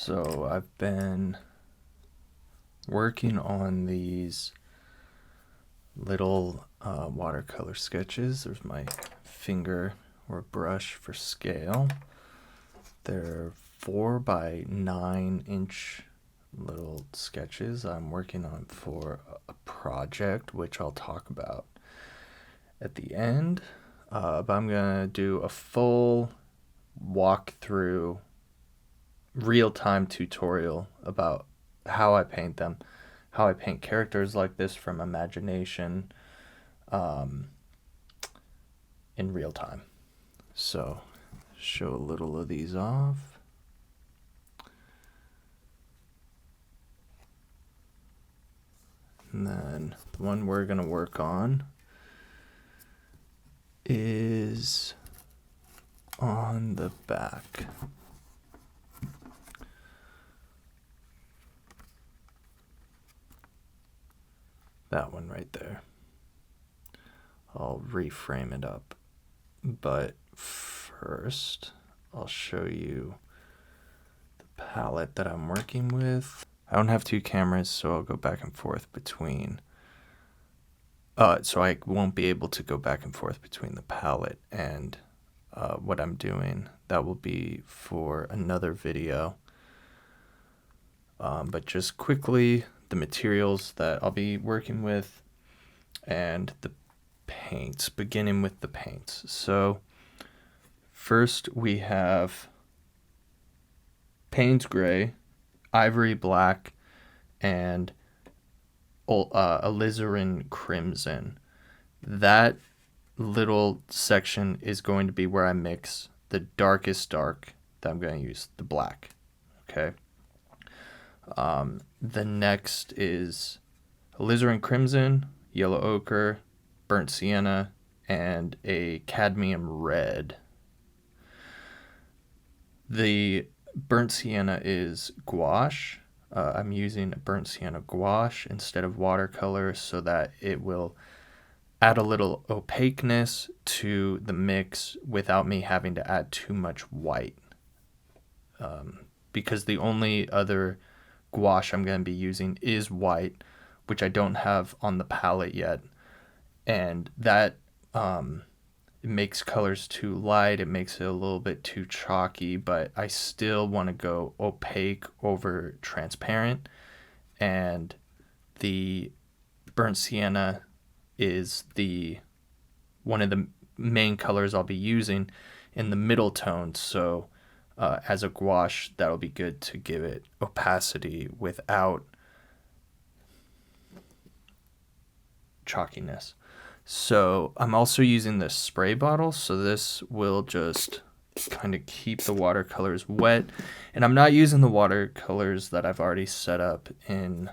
So I've been working on these little watercolor sketches. There's my finger or brush for scale. They're 4 by 9-inch little sketches I'm working on for a project, which I'll talk about at the end. But I'm gonna do a full walkthrough real-time tutorial about how I paint them, how I paint characters like this from imagination in real time. So show a little of these off. And then the one we're going to work on is on the back. That one right there. I'll reframe it up. But first, I'll show you the palette that I'm working with. I don't have 2 cameras, so I'll go back and forth between. So I won't be able to go back and forth between the palette and what I'm doing. That will be for another video. But just quickly, the materials that I'll be working with and the paints, beginning with the paints. So first we have Payne's Gray, Ivory Black, and alizarin Crimson. That little section is going to be where I mix the darkest dark that I'm going to use, the black. Okay. The next is alizarin Crimson, yellow ochre, burnt sienna, and a cadmium red. The burnt sienna is gouache. I'm using a burnt sienna gouache instead of watercolor so that it will add a little opaqueness to the mix without me having to add too much white. Because the only other gouache I'm going to be using is white, which I don't have on the palette yet. And that it makes colors too light. It makes it a little bit too chalky, but I still want to go opaque over transparent. And the burnt sienna is one of the main colors I'll be using in the middle tones. So as a gouache, that'll be good to give it opacity without chalkiness. So I'm also using this spray bottle, so this will just kind of keep the watercolors wet. And I'm not using the watercolors that I've already set up in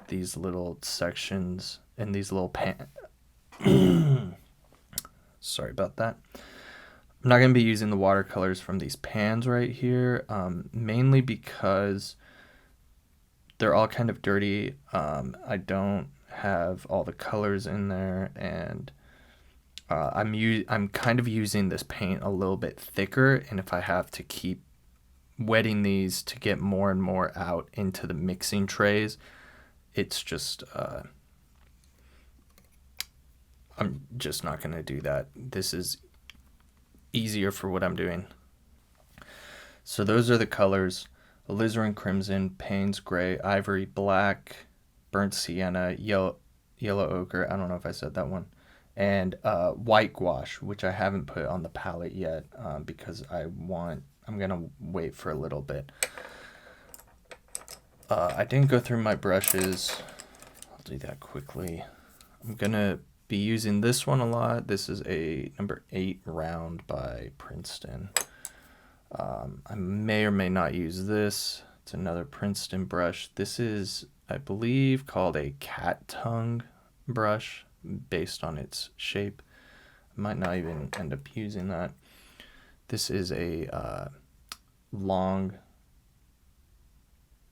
these little sections, in these little sorry about that. I'm not going to be using the watercolors from these pans right here, mainly because they're all kind of dirty. I don't have all the colors in there, and I'm kind of using this paint a little bit thicker, and if I have to keep wetting these to get more and more out into the mixing trays, it's just I'm just not going to do that. This is easier for what I'm doing. So those are the colors: alizarin Crimson, Payne's Gray, Ivory Black, burnt sienna, yellow ochre, I don't know if I said that one, and white gouache, which I haven't put on the palette yet because I'm gonna wait for a little bit. I didn't go through my brushes. I'll do that quickly. I'm gonna be using this one a lot. This is a number 8 round by Princeton. I may or may not use this. It's another Princeton brush. This is, I believe, called a cat tongue brush based on its shape. I might not even end up using that. This is a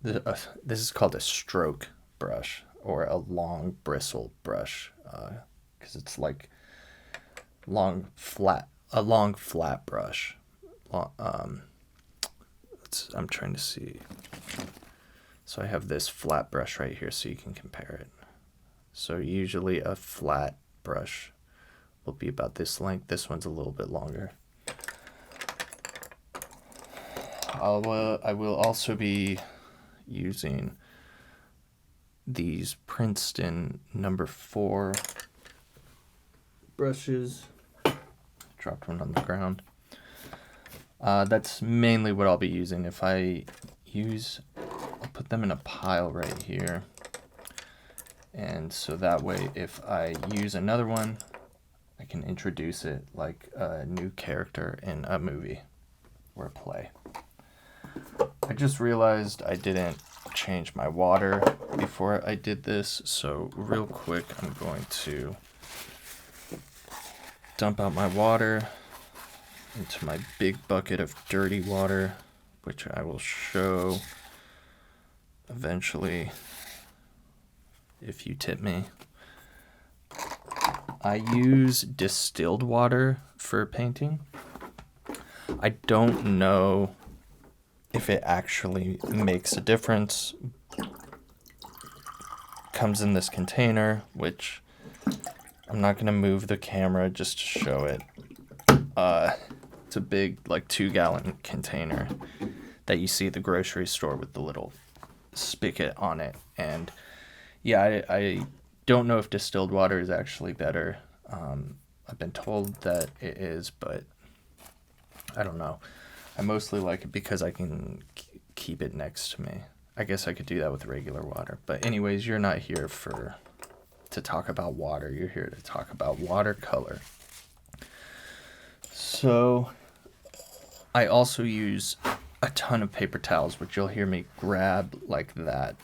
this is called a stroke brush, or a long bristle brush, because it's like a long flat brush. I'm trying to see. So I have this flat brush right here so you can compare it. So usually a flat brush will be about this length. This one's a little bit longer. I will also be using these Princeton number 4 brushes. Dropped one on the ground. That's mainly what I'll be using. If I use, I'll put them in a pile right here. And so that way, if I use another one, I can introduce it like a new character in a movie or a play. I just realized I didn't change my water before I did this, so real quick I'm going to dump out my water into my big bucket of dirty water, which I will show eventually if you tip me. I use distilled water for painting. I don't know if it actually makes a difference. Comes in this container, which I'm not gonna move the camera just to show it. It's a big, like 2-gallon container that you see at the grocery store with the little spigot on it. And yeah, I don't know if distilled water is actually better. I've been told that it is, but I don't know. I mostly like it because I can keep it next to me. I guess I could do that with regular water. But anyways, you're not here to talk about water. You're here to talk about watercolor. So I also use a ton of paper towels, which you'll hear me grab like that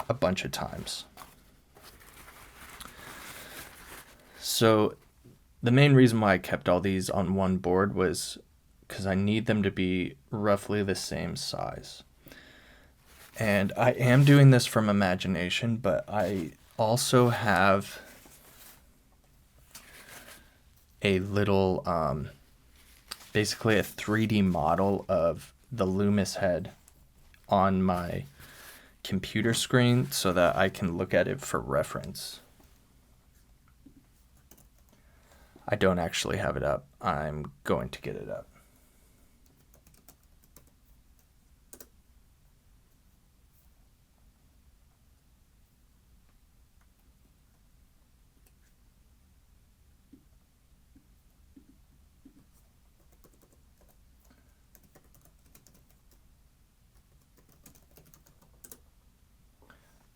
a bunch of times. So the main reason why I kept all these on one board was because I need them to be roughly the same size. And I am doing this from imagination, but I also have a little, basically a 3D model of the Loomis head on my computer screen so that I can look at it for reference. I don't actually have it up. I'm going to get it up.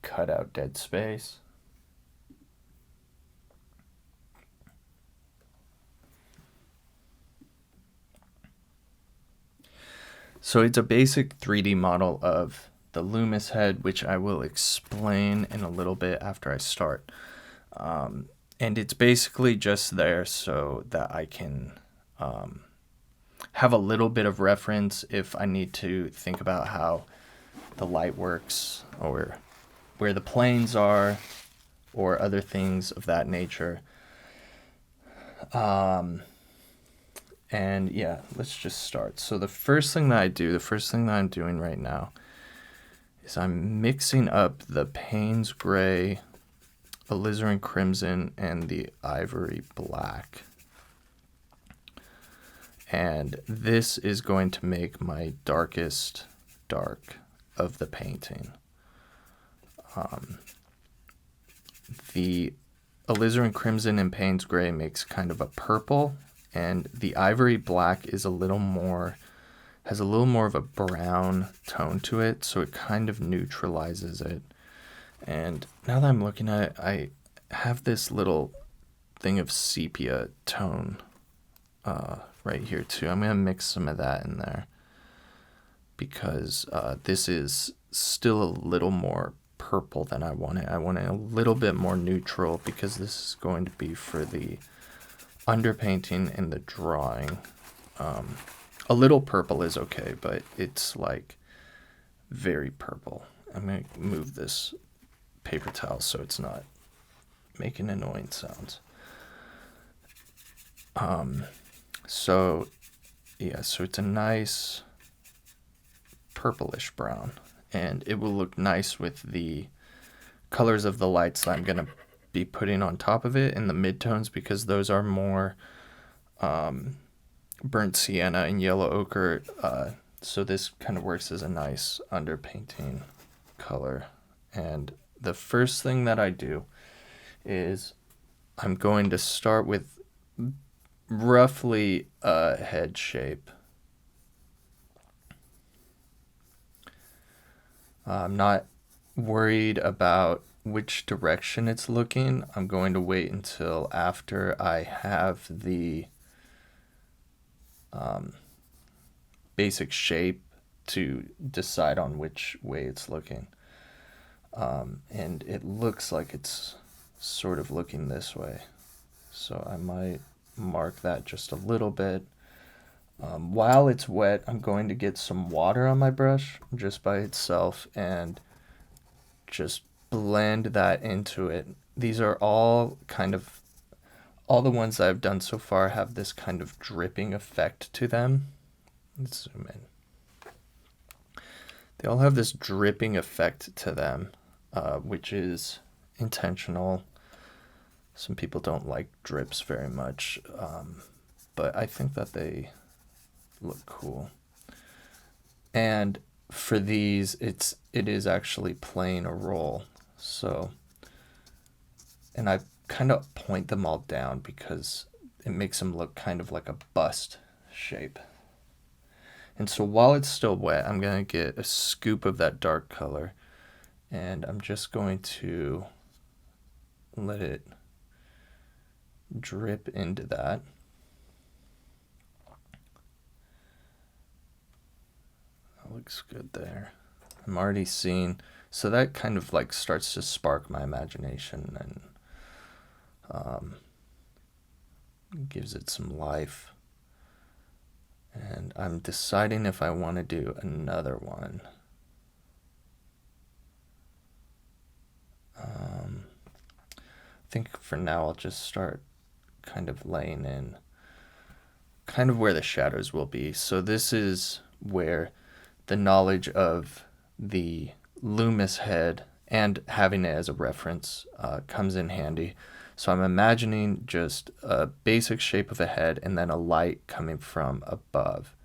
Cut out dead space. So it's a basic 3D model of the Loomis head, which I will explain in a little bit after I start. And it's basically just there so that I can have a little bit of reference if I need to think about how the light works or where the planes are or other things of that nature. And yeah, let's just start. So the first thing that I'm doing right now is I'm mixing up the Payne's Gray, alizarin crimson, and the ivory black. And this is going to make my darkest dark of the painting. The alizarin crimson and Payne's Gray makes kind of a purple, and the ivory black is has a little more of a brown tone to it, so it kind of neutralizes it. And now that I'm looking at it, I have this little thing of sepia tone right here too. I'm going to mix some of that in there because this is still a little more purple than I want it. I want it a little bit more neutral because this is going to be for the underpainting and the drawing. A little purple is okay, but it's like very purple. I'm going to move this paper towel so it's not making annoying sounds. So Yeah, so it's a nice purplish brown, and it will look nice with the colors of the lights that I'm going to be putting on top of it in the midtones, because those are more burnt sienna and yellow ochre. So this kind of works as a nice underpainting color. And the first thing that I do is I'm going to start with roughly a head shape. I'm not worried about which direction it's looking. I'm going to wait until after I have the basic shape to decide on which way it's looking. And it looks like it's sort of looking this way. So I might mark that just a little bit. While it's wet, I'm going to get some water on my brush just by itself and just blend that into it. These are all the ones I've done so far have this kind of dripping effect to them. Let's zoom in. They all have this dripping effect to them, which is intentional. Some people don't like drips very much, but I think that they look cool. And for these, it is actually playing a role. So, and I kind of point them all down because it makes them look kind of like a bust shape. And so while it's still wet, I'm going to get a scoop of that dark color, and I'm just going to let it drip into that. That looks good there. I'm already seeing, so that kind of like starts to spark my imagination and gives it some life. And I'm deciding if I want to do another one. I think for now I'll just start kind of laying in kind of where the shadows will be. So this is where the knowledge of the Loomis head and having it as a reference comes in handy. So I'm imagining just a basic shape of a head and then a light coming from above.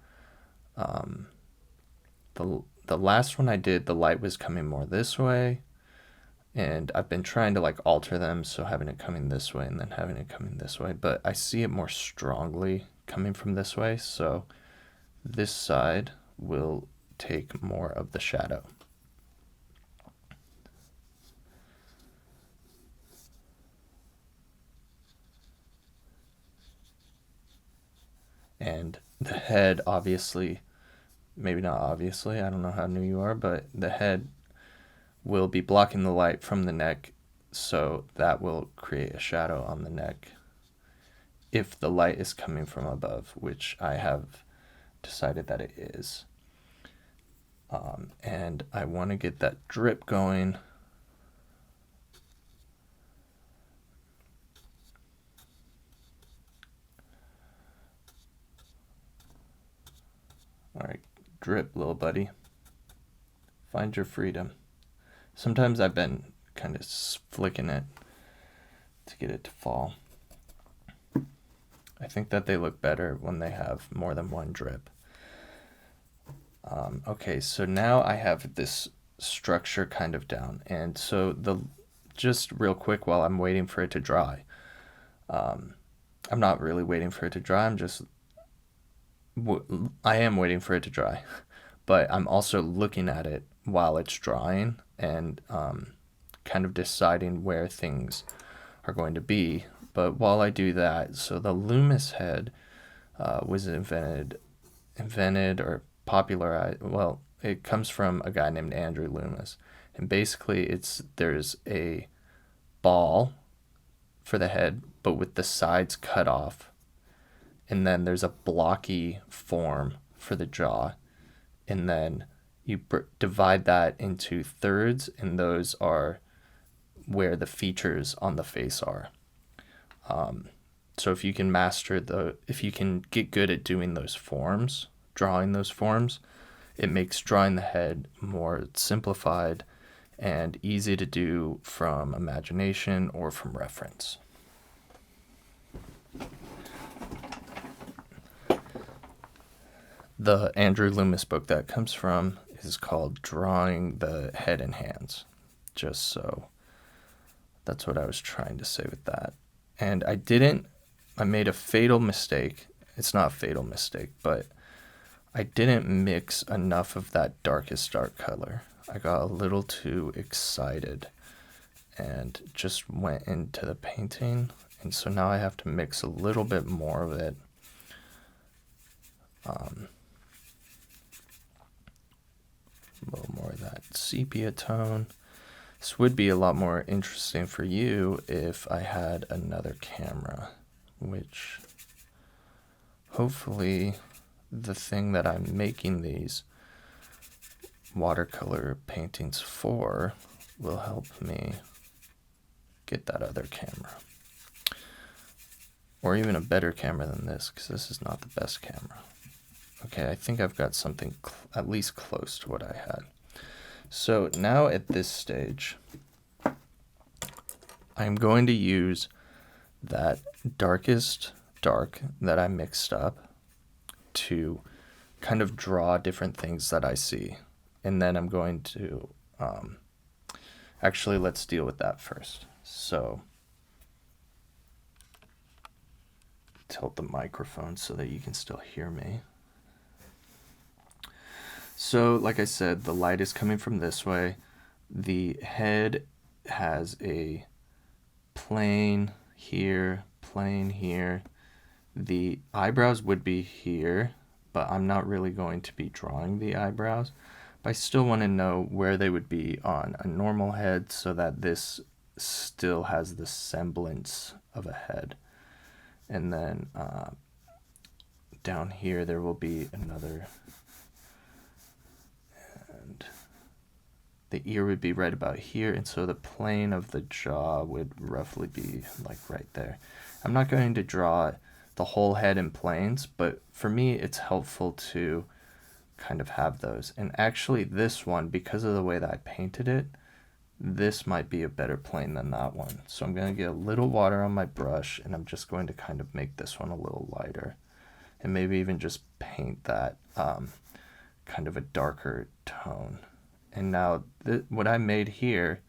The last one I did, the light was coming more this way, and I've been trying to like alter them, so having it coming this way and then having it coming this way, but I see it more strongly coming from this way, so this side will take more of the shadow. And the head, obviously, maybe not obviously, I don't know how new you are, but the head will be blocking the light from the neck, so that will create a shadow on the neck if the light is coming from above, which I have decided that it is. And I want to get that drip going. All right, drip, little buddy. Find your freedom. Sometimes I've been kind of flicking it to get it to fall. I think that they look better when they have more than one drip. Okay, so now I have this structure kind of down, and so just real quick while I'm waiting for it to dry. I'm not really waiting for it to dry. I am waiting for it to dry, but I'm also looking at it while it's drying and kind of deciding where things are going to be. But while I do that, so the Loomis head was invented or popularized. Well, it comes from a guy named Andrew Loomis, and basically there's a ball for the head, but with the sides cut off, and then there's a blocky form for the jaw, and then you divide that into thirds, and those are where the features on the face are. So if you can if you can get good at doing those forms, drawing those forms, it makes drawing the head more simplified and easy to do from imagination or from reference. The Andrew Loomis book that comes from is called Drawing the Head and Hands. Just so that's what I was trying to say with that. And I made a fatal mistake. It's not a fatal mistake, but I didn't mix enough of that darkest dark color. I got a little too excited and just went into the painting. And so now I have to mix a little bit more of it. A little more of that sepia tone. This would be a lot more interesting for you if I had another camera, which hopefully the thing that I'm making these watercolor paintings for will help me get that other camera. Or even a better camera than this, because this is not the best camera. Okay, I think I've got something at least close to what I had. So now at this stage, I'm going to use that darkest dark that I mixed up to kind of draw different things that I see. And then I'm going to, actually, let's deal with that first. So tilt the microphone so that you can still hear me. So like I said, the light is coming from this way. The head has a plane here, plane here. The eyebrows would be here, but I'm not really going to be drawing the eyebrows. But I still want to know where they would be on a normal head so that this still has the semblance of a head. And then down here there will be another, and the ear would be right about here, and so the plane of the jaw would roughly be like right there. I'm not going to draw the whole head in planes, but for me it's helpful to kind of have those. And actually this one, because of the way that I painted it, this might be a better plane than that one. So I'm going to get a little water on my brush, and I'm just going to kind of make this one a little lighter, and maybe even just paint that kind of a darker tone. And now what I made here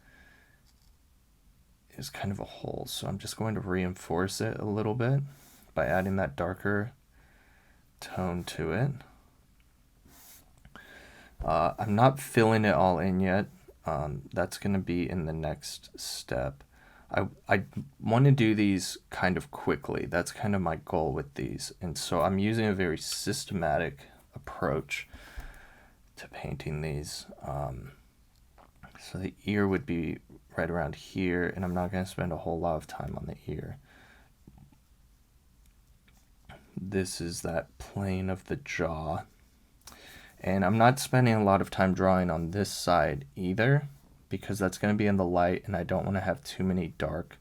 is kind of a hole, so I'm just going to reinforce it a little bit by adding that darker tone to it. I'm not filling it all in yet. That's going to be in the next step. I want to do these kind of quickly. That's kind of my goal with these. And so I'm using a very systematic approach to painting these. So the ear would be right around here, and I'm not going to spend a whole lot of time on the ear. This is that plane of the jaw. And I'm not spending a lot of time drawing on this side either, because that's going to be in the light, and I don't want to have too many dark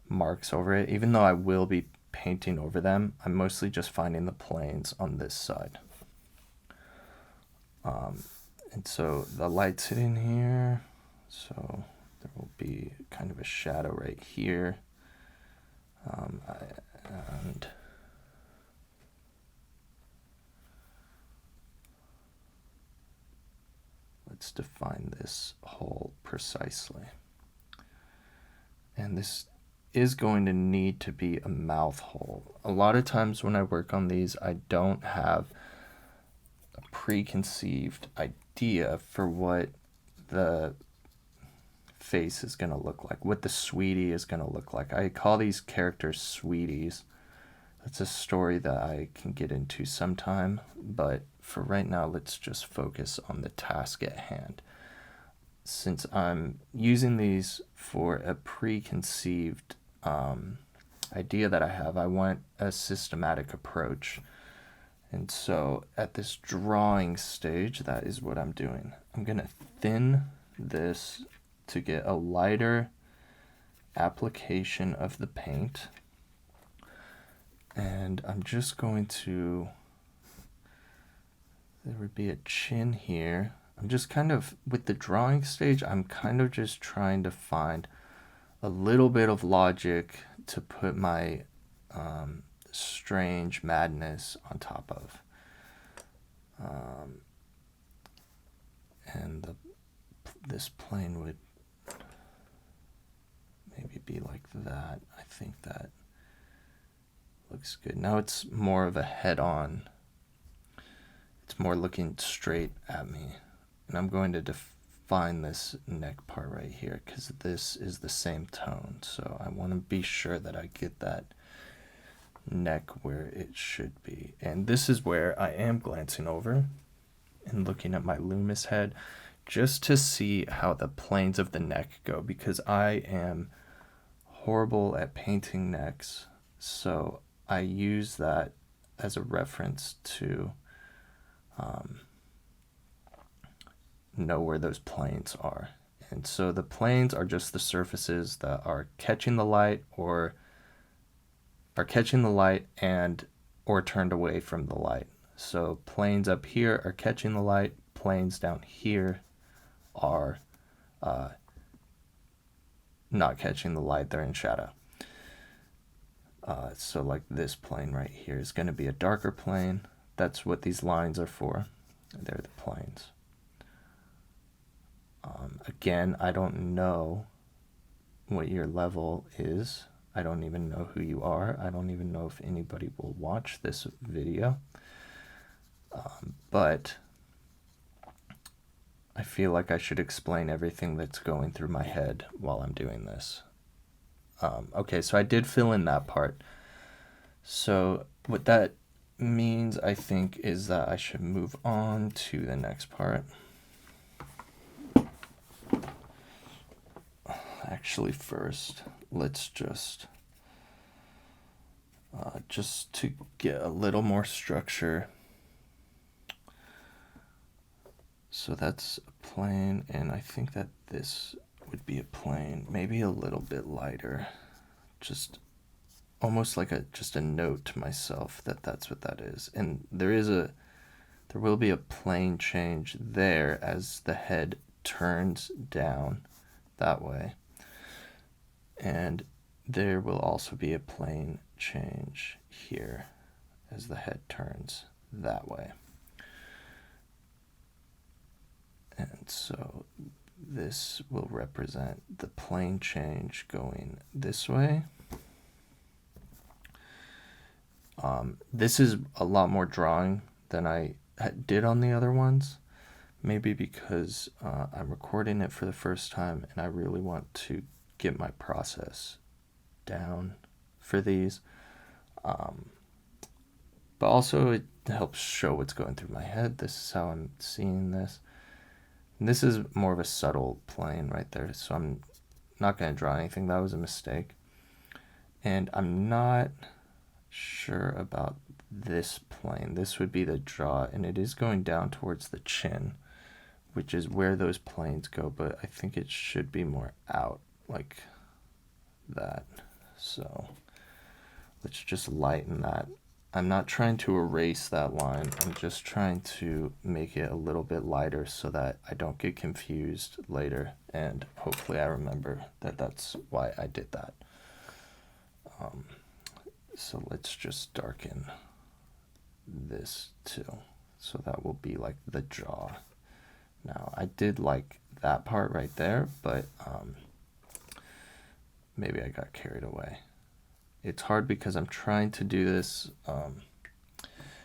marks over it. Even though I will be painting over them, I'm mostly just finding the planes on this side. And so the light's hitting here, so there will be kind of a shadow right here. And let's define this hole precisely. And this is going to need to be a mouth hole. A lot of times when I work on these, I don't have a preconceived idea for what the face is going to look like, what the sweetie is going to look like. I call these characters sweeties. That's a story that I can get into sometime, but for right now, let's just focus on the task at hand. Since I'm using these for a preconceived idea that I have, I want a systematic approach. And so at this drawing stage, that is what I'm doing. I'm going to thin this to get a lighter application of the paint. And I'm just going to, there would be a chin here. I'm just kind of, with the drawing stage, I'm kind of just trying to find a little bit of logic to put my strange madness on top of. And this plane would maybe be like that. I think that looks good. Now it's more of a head-on. It's more looking straight at me. And I'm going to define this neck part right here because this is the same tone. So I want to be sure that I get that neck where it should be. And this is where I am glancing over and looking at my Loomis head just to see how the planes of the neck go, because I am horrible at painting necks. So I use that as a reference to know where those planes are. And so the planes are just the surfaces that are catching the light or and or turned away from the light. So planes up here are catching the light, planes down here are not catching the light, they're in shadow. So like this plane right here is going to be a darker plane. That's what these lines are for. They're the planes. Again, I don't know what your level is. I don't even know who you are. I don't even know if anybody will watch this video. But I feel like I should explain everything that's going through my head while I'm doing this. Okay, so I did fill in that part. So what that means, I think, is that I should move on to the next part. Actually, first, let's just to get a little more structure. So that's a plane, and I think that this would be a plane, maybe a little bit lighter, just almost like just a note to myself that that's what that is. And there will be a plane change there as the head turns down that way. And there will also be a plane change here as the head turns that way. And so this will represent the plane change going this way. This is a lot more drawing than I did on the other ones. Maybe because I'm recording it for the first time and I really want to get my process down for these. But also it helps show what's going through my head. This is how I'm seeing this. And this is more of a subtle plane right there, so I'm not going to draw anything. That was a mistake. And I'm not sure about this plane. This would be the jaw, and it is going down towards the chin, which is where those planes go, but I think it should be more out like that. So let's just lighten that. I'm not trying to erase that line. I'm just trying to make it a little bit lighter so that I don't get confused later, and hopefully I remember that that's why I did that. So let's just darken this too. So that will be like the jaw. Now, I did like that part right there, but maybe I got carried away. It's hard because I'm trying to do this.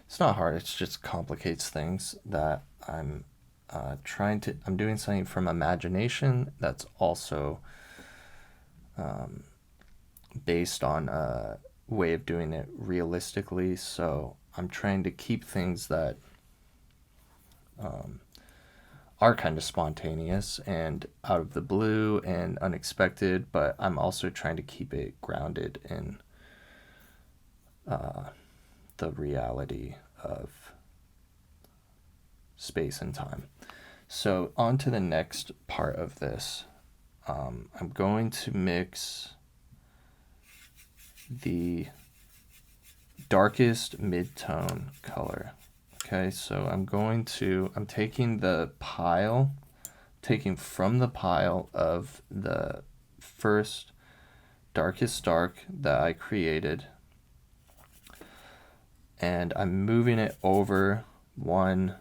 It's not hard, it just complicates things that I'm doing something from imagination that's also based on a way of doing it realistically. So I'm trying to keep things that are kind of spontaneous and out of the blue and unexpected, but I'm also trying to keep it grounded in the reality of space and time. So on to the next part of this. I'm going to mix the darkest mid-tone color. Okay, so I'm taking from the pile of the first darkest dark that I created, and I'm moving it over one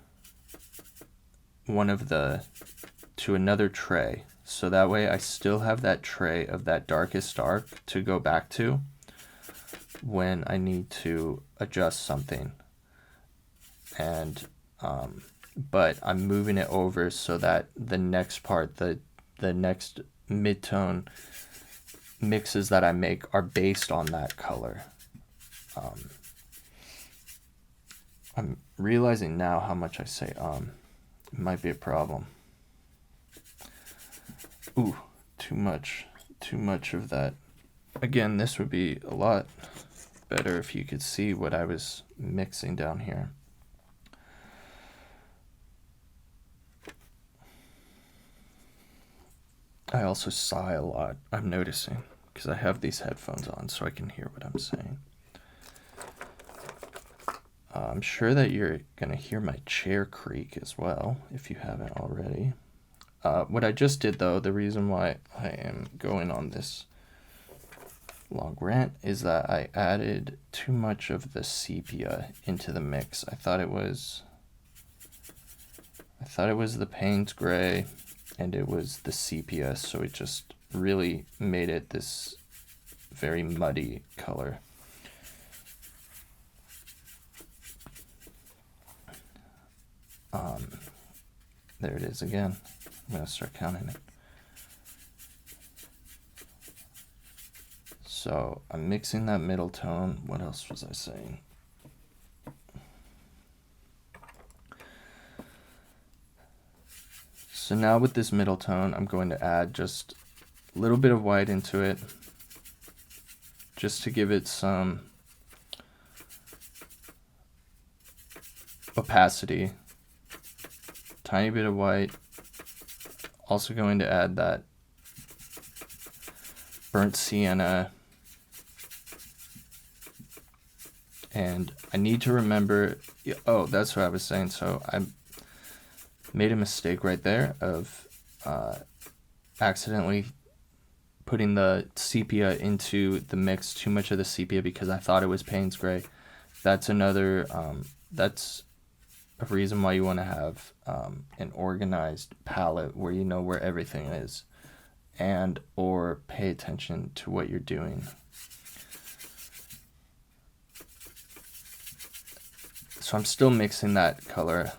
of the to another tray, so that way I still have that tray of that darkest dark to go back to when I need to adjust something. And but I'm moving it over so that the next part, the next mid-tone mixes that I make are based on that color. I'm realizing now how much I say it might be a problem. Ooh, too much of that. Again, this would be a lot better if you could see what I was mixing down here. I also sigh a lot, I'm noticing, because I have these headphones on so I can hear what I'm saying. I'm sure that you're going to hear my chair creak as well, if you haven't already. What I just did, though, the reason why I am going on this long rant is that I added too much of the sepia into the mix. I thought it was the Payne's gray and it was the sepia, so it just really made it this very muddy color. There it is again. I'm going to start counting it. So I'm mixing that middle tone. What else was I saying? So now with this middle tone, I'm going to add just a little bit of white into it, just to give it some opacity. Tiny bit of white. Also going to add that burnt sienna. And I need to remember, oh, that's what I was saying. So I made a mistake right there of accidentally putting the sepia into the mix, too much of the sepia, because I thought it was Payne's gray. That's another, that's a reason why you want to have an organized palette where you know where everything is, and or pay attention to what you're doing. So I'm still mixing that color.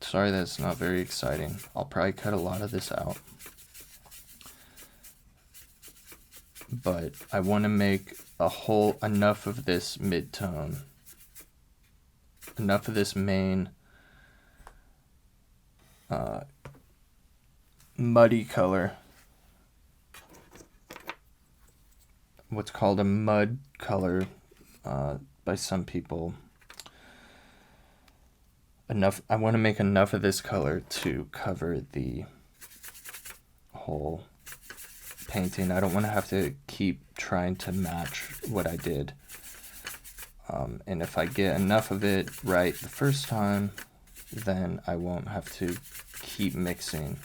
Sorry that it's not very exciting. I'll probably cut a lot of this out. But I want to make enough of this mid-tone, enough of this main muddy color, what's called a mud color by some people. I want to make enough of this color to cover the whole painting. I don't want to have to keep trying to match what I did. And if I get enough of it right the first time, then I won't have to keep mixing.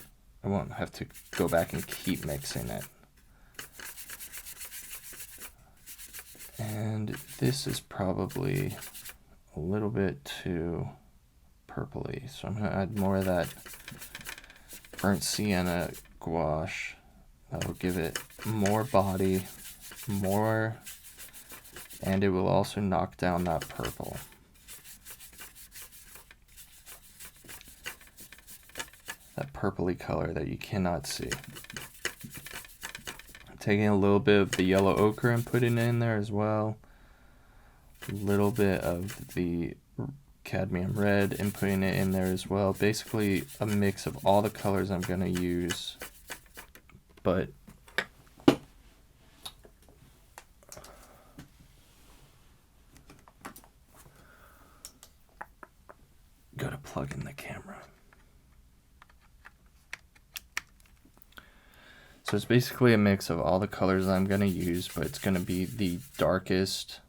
I won't have to go back and keep mixing it. And this is probably a little bit too purpley, so I'm going to add more of that burnt sienna gouache. That'll give it more body, and it will also knock down that purple. That purpley color that you cannot see. I'm taking a little bit of the yellow ochre and putting it in there as well. A little bit of the cadmium red and putting it in there as well. Basically a mix of all the colors I'm going to use, but gotta plug in the camera. So it's basically a mix of all the colors I'm going to use, but it's going to be the darkest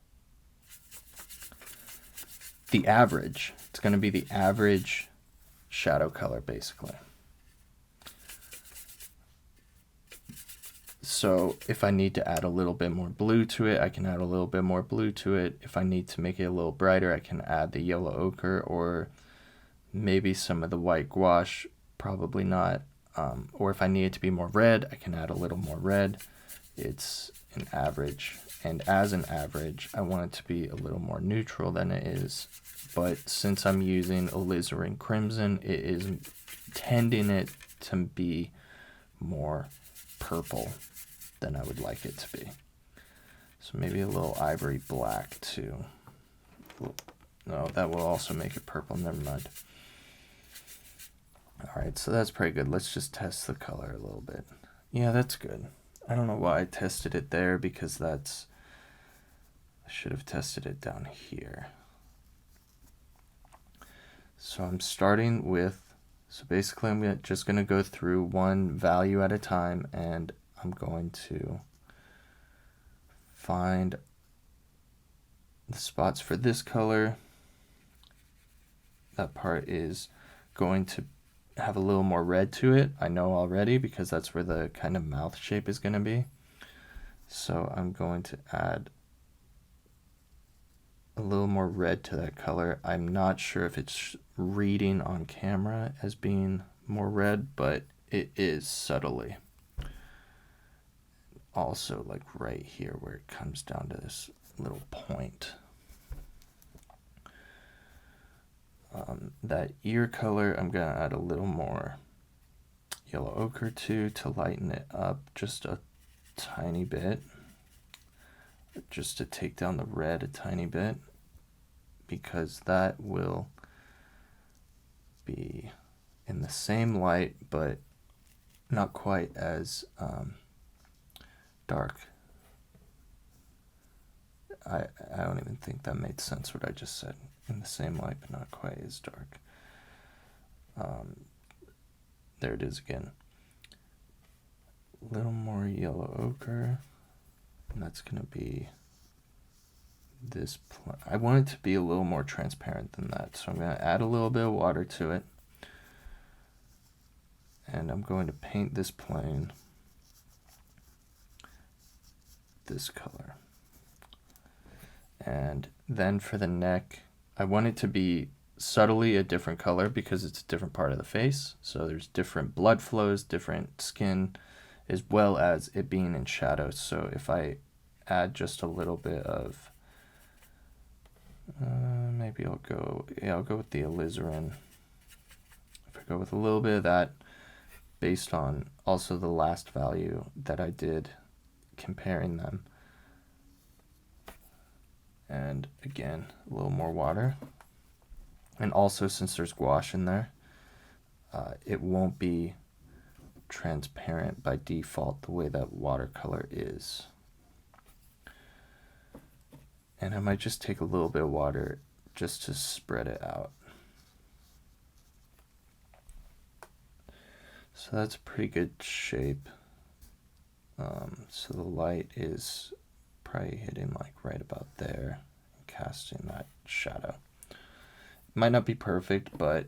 the average. It's going to be the average shadow color, basically. So if I need to add a little bit more blue to it, I can add a little bit more blue to it. If I need to make it a little brighter, I can add the yellow ochre or maybe some of the white gouache, probably not. Or if I need it to be more red, I can add a little more red. It's an average. And as an average, I want it to be a little more neutral than it is. But since I'm using alizarin crimson, it is tending it to be more purple than I would like it to be. So maybe a little ivory black too. No, that will also make it purple. Never mind. All right, so that's pretty good. Let's just test the color a little bit. Yeah, that's good. I don't know why I tested it there, because that's, I should have tested it down here. So I'm starting with, so basically I'm just going to go through one value at a time, and I'm going to find the spots for this color. That part is going to have a little more red to it, I know already, because that's where the kind of mouth shape is going to be. So I'm going to add a little more red to that color. I'm not sure if it's reading on camera as being more red, but it is subtly. Also, like right here where it comes down to this little point. That ear color, I'm going to add a little more yellow ochre to lighten it up just a tiny bit, just to take down the red a tiny bit, because that will be in the same light but not quite as dark. I don't even think that made sense what I just said. In the same light but not quite as dark. There it is again. A little more yellow ochre, and that's going to be this. I want it to be a little more transparent than that, so I'm going to add a little bit of water to it, and I'm going to paint this plane this color. And then for the neck, I want it to be subtly a different color because it's a different part of the face. So there's different blood flows, different skin, as well as it being in shadow. So if I add just a little bit of, maybe I'll go with the alizarin. If I go with a little bit of that, based on also the last value that I did comparing them. And again, a little more water. And also, since there's gouache in there, it won't be transparent by default the way that watercolor is. And I might just take a little bit of water just to spread it out. So that's a pretty good shape. So the light is probably hitting like right about there and casting that shadow. It might not be perfect, but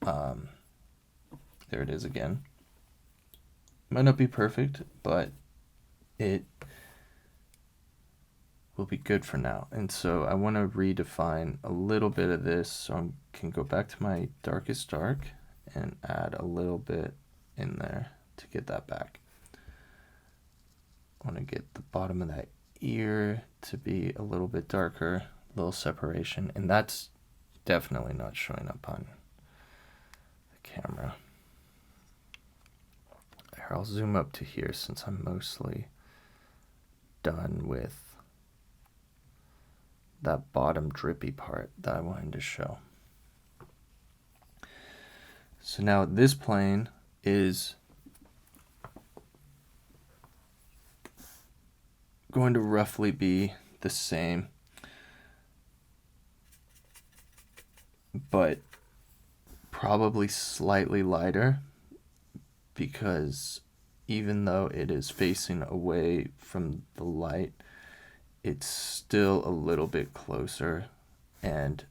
there it is again. Might not be perfect, but it will be good for now. And so I want to redefine a little bit of this, so I can go back to my darkest dark and add a little bit in there to get that back. I want to get the bottom of that ear to be a little bit darker, a little separation, and that's definitely not showing up on the camera. Here, I'll zoom up to here since I'm mostly done with that bottom drippy part that I wanted to show. So now this plane is going to roughly be the same, but probably slightly lighter, because even though it is facing away from the light, it's still a little bit closer, and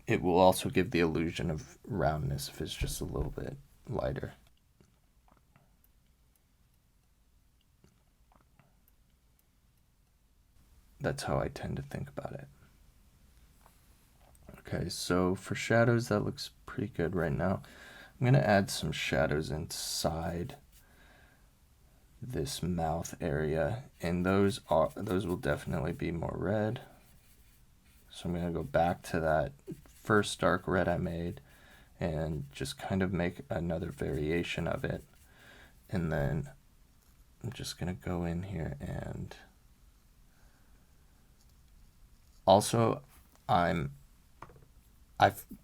it will also give the illusion of roundness if it's just a little bit lighter. That's how I tend to think about it. Okay, so for shadows, that looks pretty good right now. I'm gonna add some shadows inside this mouth area, and those will definitely be more red. So I'm gonna go back to that first dark red I made and just kind of make another variation of it. And then I'm just gonna go in here, and also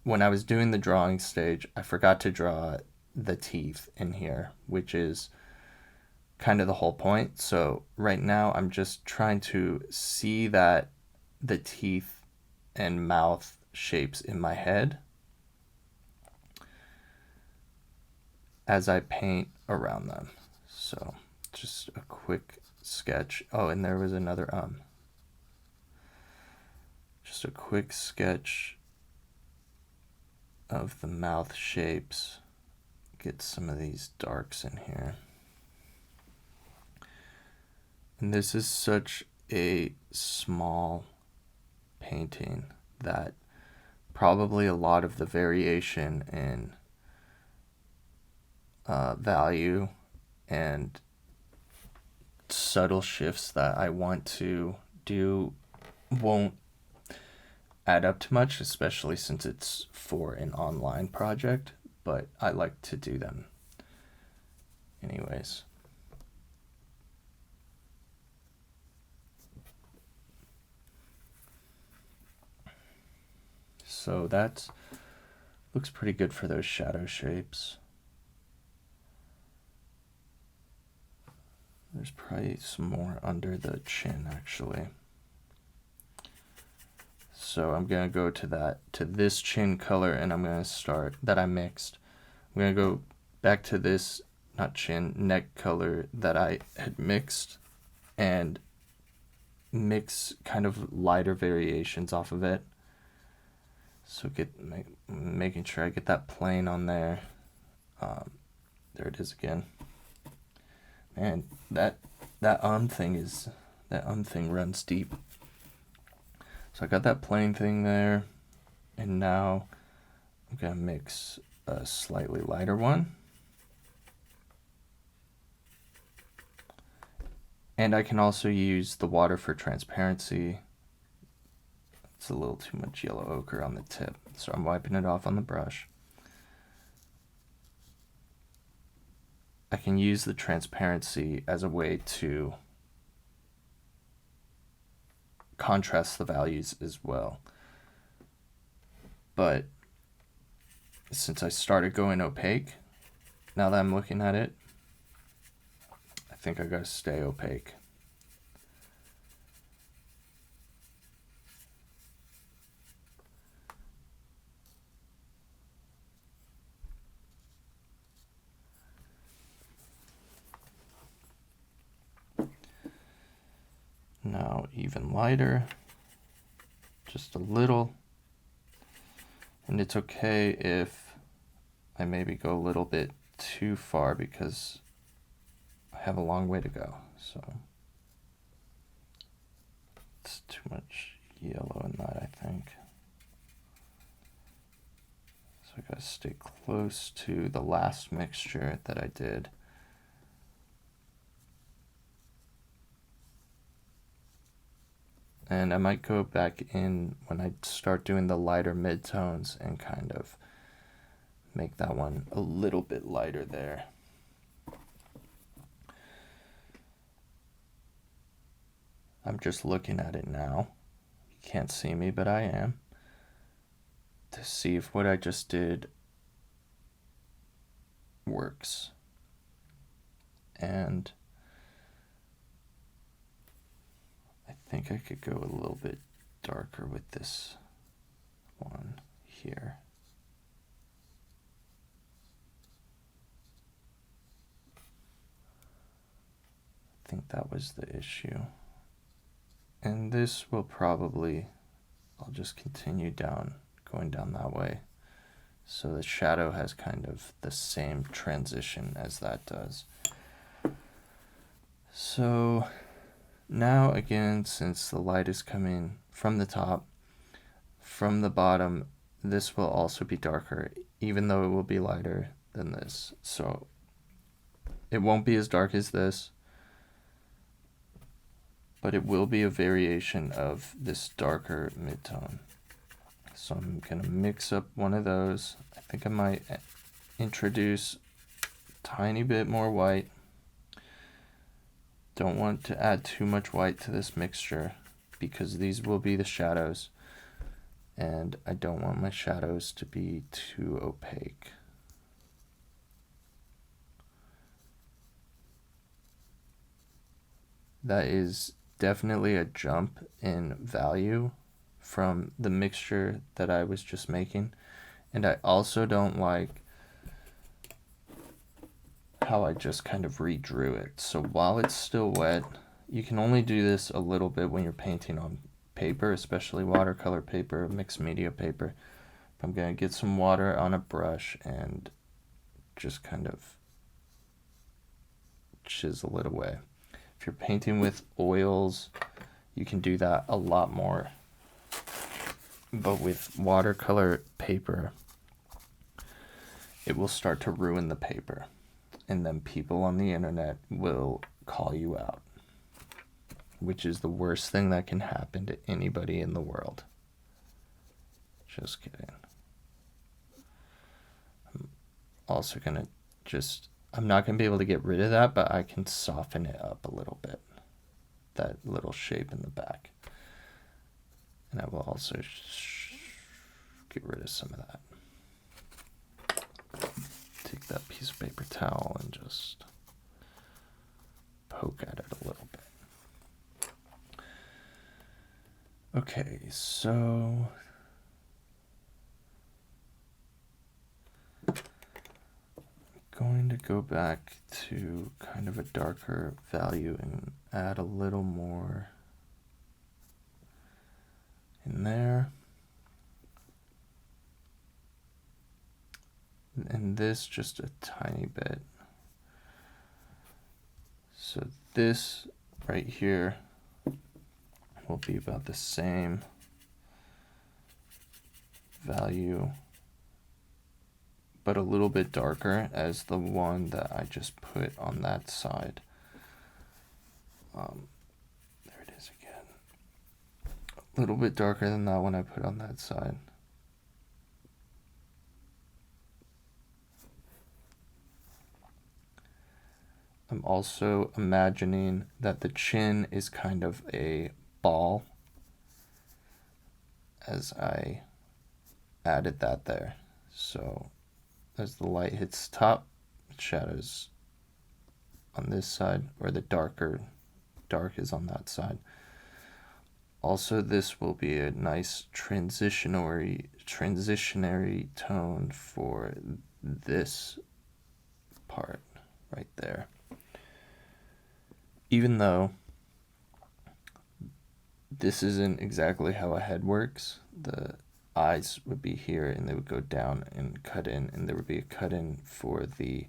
when I was doing the drawing stage, I forgot to draw the teeth in here, which is kind of the whole point. So right now I'm just trying to see that the teeth and mouth shapes in my head as I paint around them. So just a quick sketch. Oh, and there was another just a quick sketch of the mouth shapes. Get some of these darks in here. And this is such a small painting that probably a lot of the variation in value and subtle shifts that I want to do won't add up to much, especially since it's for an online project, but I like to do them anyways. So that looks pretty good for those shadow shapes. There's probably some more under the chin actually. So I'm gonna go to this chin color, and I'm gonna start that I mixed. I'm gonna go back to this, not chin, neck color that I had mixed, and mix kind of lighter variations off of it. So making sure I get that plane on there. There it is again. Man, that thing runs deep. So I got that plane thing there, and now I'm gonna mix a slightly lighter one. And I can also use the water for transparency. It's a little too much yellow ochre on the tip, so I'm wiping it off on the brush. I can use the transparency as a way to contrast the values as well. But since I started going opaque, now that I'm looking at it, I think I gotta stay opaque. Now even lighter, just a little. And it's okay if I maybe go a little bit too far because I have a long way to go. So it's too much yellow in that, I think. So I gotta stay close to the last mixture that I did. And I might go back in when I start doing the lighter midtones and kind of make that one a little bit lighter there. I'm just looking at it now. You can't see me, but I am. To see if what I just did works. And I think I could go a little bit darker with this one here. I think that was the issue. And this will probably, I'll just continue down going down that way. So the shadow has kind of the same transition as that does. So now again, since the light is coming from the top, from the bottom, this will also be darker, even though it will be lighter than this. So it won't be as dark as this, but it will be a variation of this darker midtone. So I'm gonna mix up one of those. I think I might introduce a tiny bit more white. Don't want to add too much white to this mixture because these will be the shadows, and I don't want my shadows to be too opaque. That is definitely a jump in value from the mixture that I was just making. And I also don't like how I just kind of redrew it. So while it's still wet, you can only do this a little bit when you're painting on paper, especially watercolor paper, mixed media paper. I'm going to get some water on a brush and just kind of chisel it away. If you're painting with oils, you can do that a lot more. But with watercolor paper, it will start to ruin the paper. And then people on the internet will call you out, which is the worst thing that can happen to anybody in the world. Just kidding. I'm also going to I'm not going to be able to get rid of that, but I can soften it up a little bit. That little shape in the back. And I will also get rid of some of that. Take that piece of paper towel and just poke at it a little bit. Okay, so I'm going to go back to kind of a darker value and add a little more in there. And this just a tiny bit. So this right here will be about the same value, but a little bit darker as the one that I just put on that side. There it is again. A little bit darker than that one I put on that side. I'm also imagining that the chin is kind of a ball as I added that there. So as the light hits top, shadows on this side, or the dark is on that side. Also, this will be a nice transitionary tone for this part right there. Even though this isn't exactly how a head works, the eyes would be here and they would go down and cut in, and there would be a cut in for the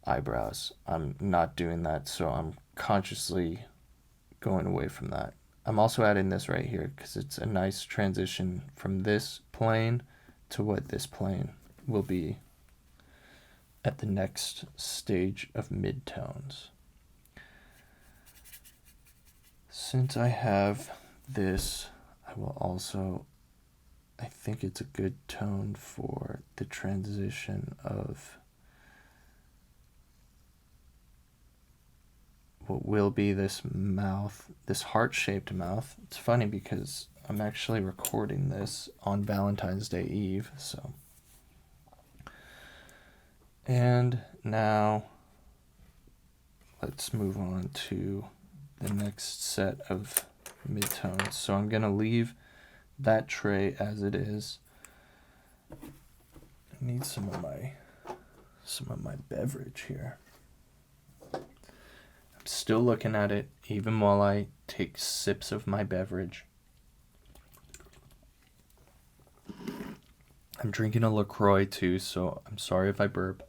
eyebrows. I'm not doing that, so I'm consciously going away from that. I'm also adding this right here because it's a nice transition from this plane to what this plane will be at the next stage of midtones. Since I have this, I will also, I think it's a good tone for the transition of what will be this mouth, this heart-shaped mouth. It's funny because I'm actually recording this on Valentine's Day Eve, so. And now let's move on to the next set of midtones. So I'm going to leave that tray as it is. I need some of my beverage here. I'm still looking at it even while I take sips of my beverage. I'm drinking a LaCroix too, so I'm sorry if I burp.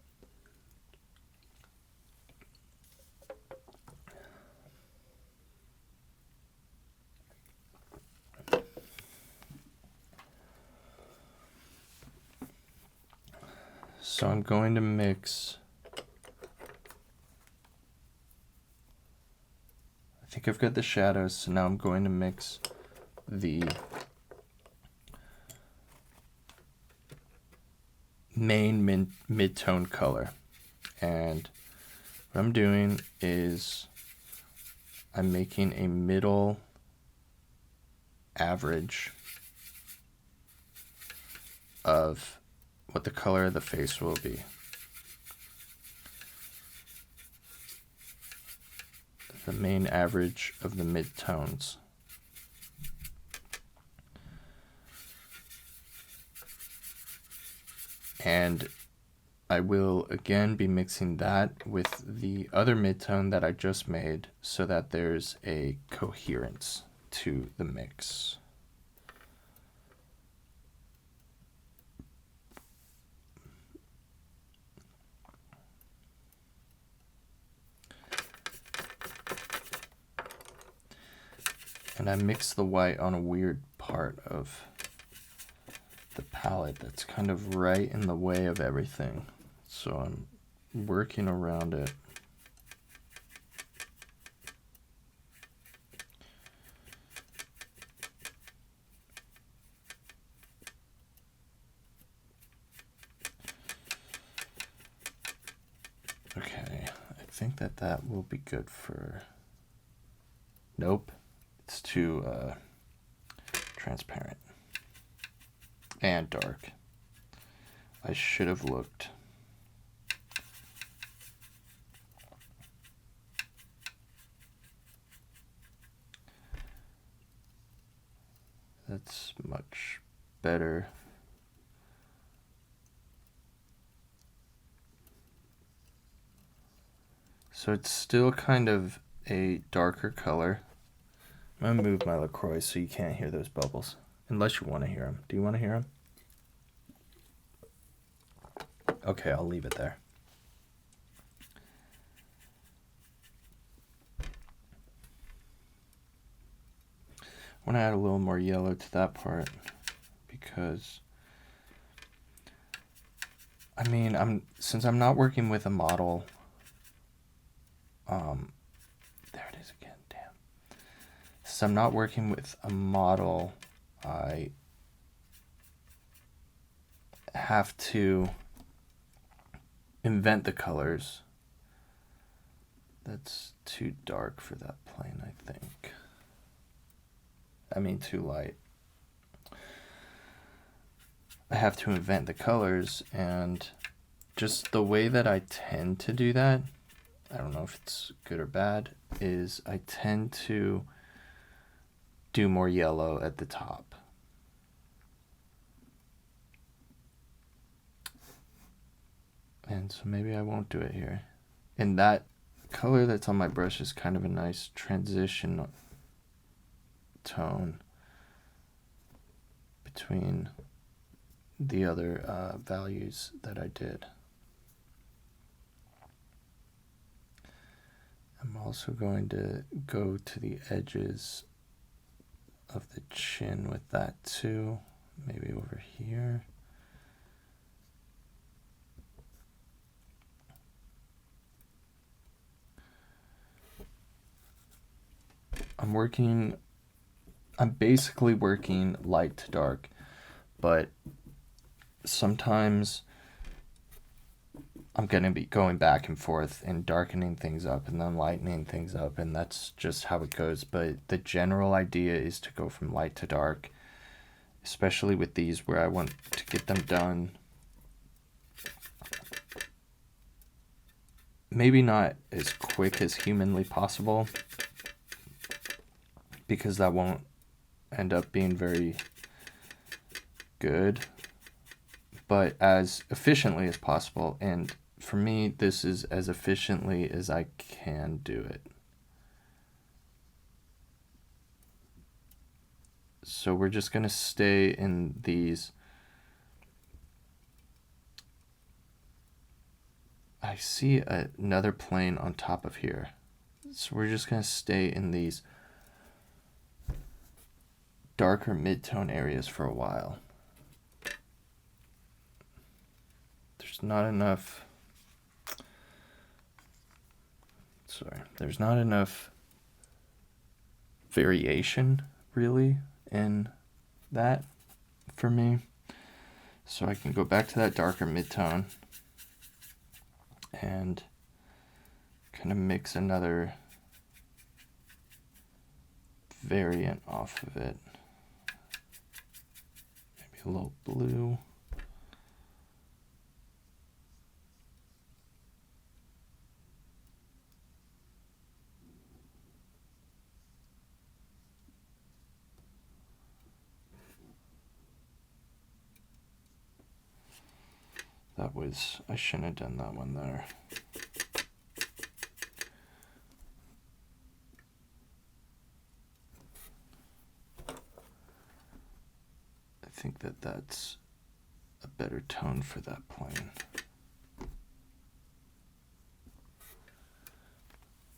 So I'm going to mix, I think I've got the shadows, so now I'm going to mix the main mid-tone color. And what I'm doing is I'm making a middle average of what the color of the face will be. The main average of the midtones. And I will again be mixing that with the other midtone that I just made so that there's a coherence to the mix. And I mix the white on a weird part of the palette that's kind of right in the way of everything. So I'm working around it. Okay, I think that will be good for... Nope, it's too transparent and dark. I should have looked. That's much better. So it's still kind of a darker color. I'm gonna move my LaCroix so you can't hear those bubbles. Unless you want to hear them. Do you want to hear them? Okay, I'll leave it there. I want to add a little more yellow to that part because, I mean, since I'm not working with a model, there it is again, damn. Since I'm not working with a model, I have to invent the colors. That's too dark for that plane, I think. I mean, too light. I have to invent the colors, and just the way that I tend to do that, I don't know if it's good or bad, is I tend to do more yellow at the top. And so maybe I won't do it here. And that color that's on my brush is kind of a nice transition tone between the other values that I did. I'm also going to go to the edges of the chin with that too, maybe over here. I'm basically working light to dark, but sometimes I'm going to be going back and forth and darkening things up and then lightening things up, and that's just how it goes. But the general idea is to go from light to dark, especially with these where I want to get them done. Maybe not as quick as humanly possible, because that won't end up being very good, but as efficiently as possible. And for me, this is as efficiently as I can do it. So we're just going to stay in these I see another plane on top of here. So we're just going to stay in these darker mid-tone areas for a while. There's not enough variation really in that for me. So I can go back to that darker mid-tone and kind of mix another variant off of it. Maybe a little blue. I shouldn't have done that one there. I think that's a better tone for that plane.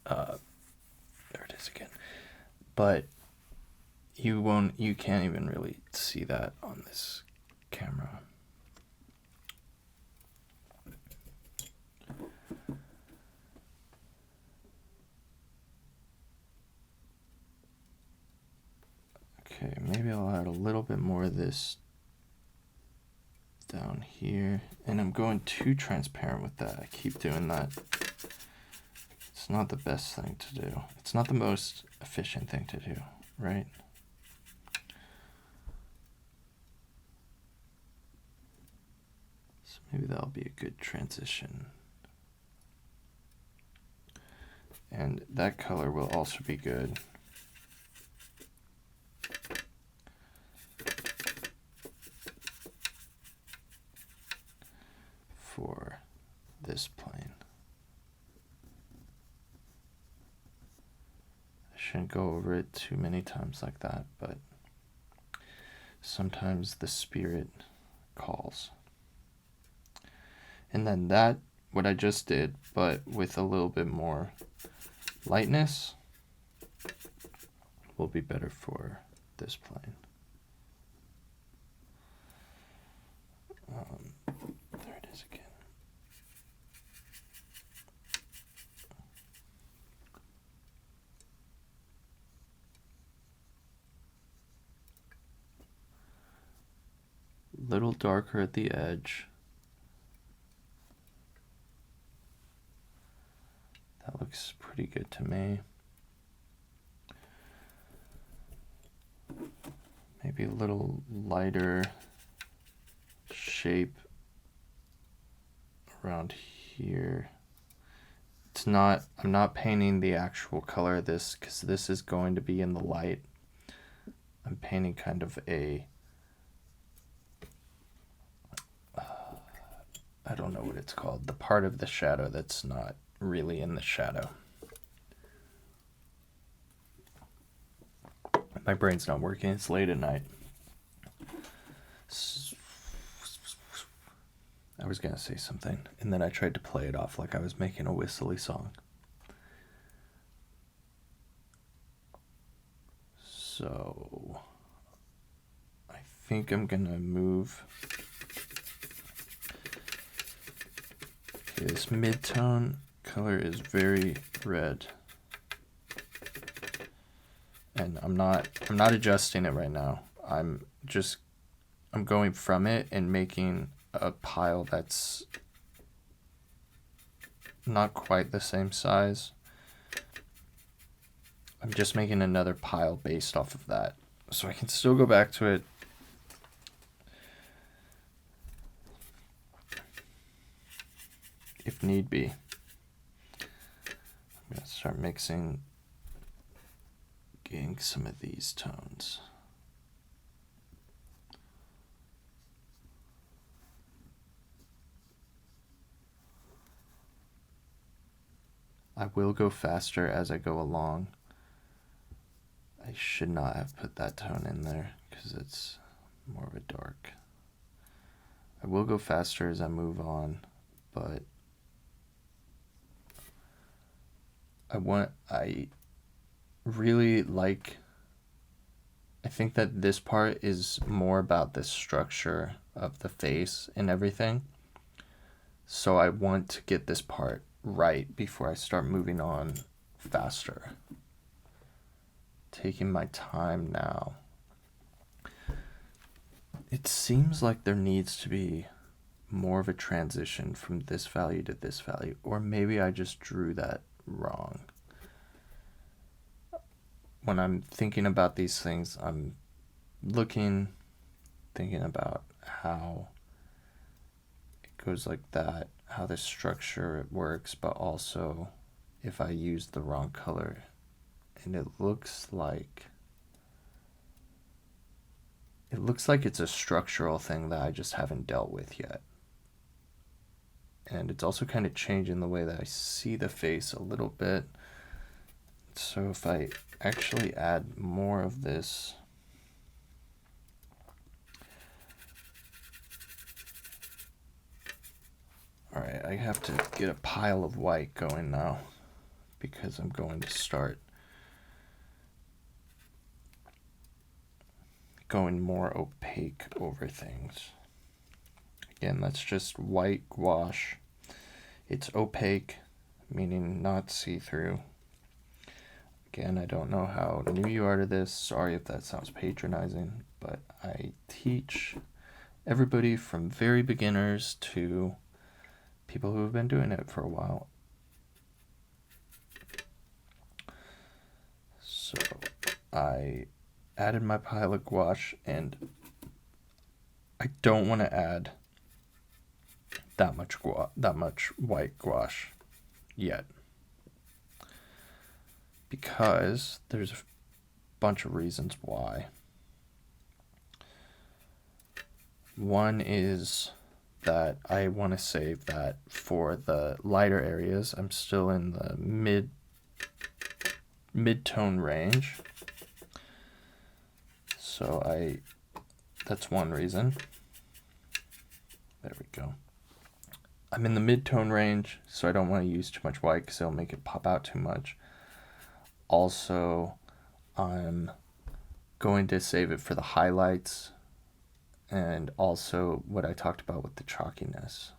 There it is again. But you can't even really see that on this camera. Okay, maybe I'll add a little bit more of this down here. And I'm going too transparent with that. I keep doing that. It's not the best thing to do. It's not the most efficient thing to do, right? So maybe that'll be a good transition. And that color will also be good. For this plane. I shouldn't go over it too many times like that, but sometimes the spirit calls. And then that, what I just did, but with a little bit more lightness, will be better for this plane. There it is again. Little darker at the edge. That looks pretty good to me. Maybe a little lighter shape around here. I'm not painting the actual color of this because this is going to be in the light. I'm painting kind of a I don't know what it's called, the part of the shadow that's not really in the shadow. My brain's not working, it's late at night. I was gonna say something, and then I tried to play it off like I was making a whistly song. So, I think I'm gonna move. Okay, this mid-tone color is very red. And I'm not adjusting it right now. I'm going from it and making a pile that's not quite the same size. I'm just making another pile based off of that. So I can still go back to it. If need be. I'm going to start getting some of these tones. I will go faster as I go along. I should not have put that tone in there because it's more of a dark. I will go faster as I move on, but I really like, I think that this part is more about the structure of the face and everything. So I want to get this part right before I start moving on faster. Taking my time now. It seems like there needs to be more of a transition from this value to this value, or maybe I just drew that wrong. When I'm thinking about these things, I'm thinking about how it goes like that, how the structure works, but also if I use the wrong color. And it looks like it's a structural thing that I just haven't dealt with yet. And it's also kind of changing the way that I see the face a little bit. So if I actually add more of this, all right, I have to get a pile of white going now because I'm going to start going more opaque over things. Again, that's just white gouache. It's opaque, meaning not see-through. Again, I don't know how new you are to this. Sorry if that sounds patronizing, but I teach everybody from very beginners to people who have been doing it for a while. So I added my pile of gouache, and I don't want to add that much white gouache yet, because there's a bunch of reasons why. One is that I want to save that for the lighter areas. I'm still in the mid-tone range. So that's one reason. There we go. I'm in the mid-tone range, so I don't want to use too much white because it'll make it pop out too much. Also, I'm going to save it for the highlights and also what I talked about with the chalkiness.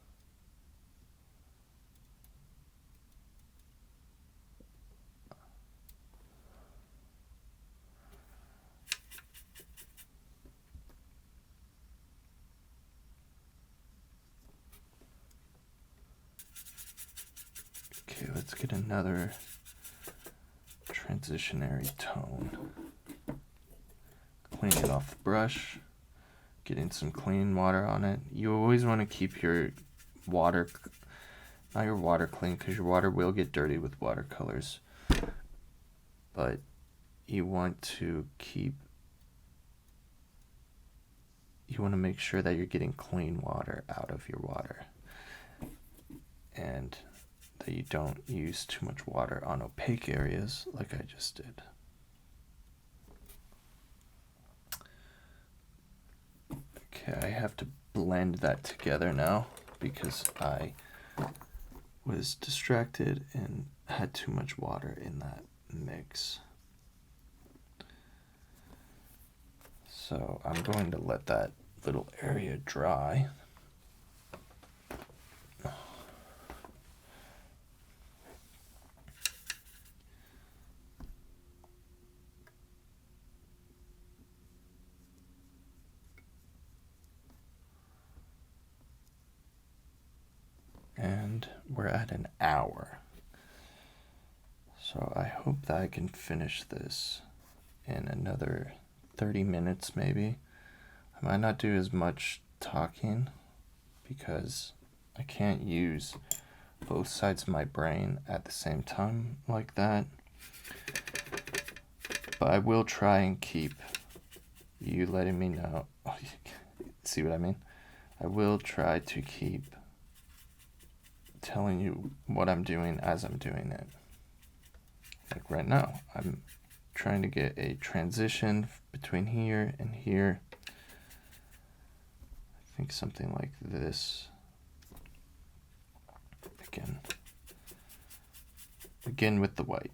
Okay, let's get another transitionary tone. Cleaning it off the brush, getting some clean water on it. You always want to keep your water, not your water clean, because your water will get dirty with watercolors. But you want to make sure that you're getting clean water out of your water. And that you don't use too much water on opaque areas like I just did. Okay, I have to blend that together now because I was distracted and had too much water in that mix. So I'm going to let that little area dry. And we're at an hour. So I hope that I can finish this in another 30 minutes maybe. I might not do as much talking because I can't use both sides of my brain at the same time like that. But I will try and keep you letting me know. See what I mean? I will try to keep telling you what I'm doing as I'm doing it. Like right now, I'm trying to get a transition between here and here. I think something like this. Again, begin with the white.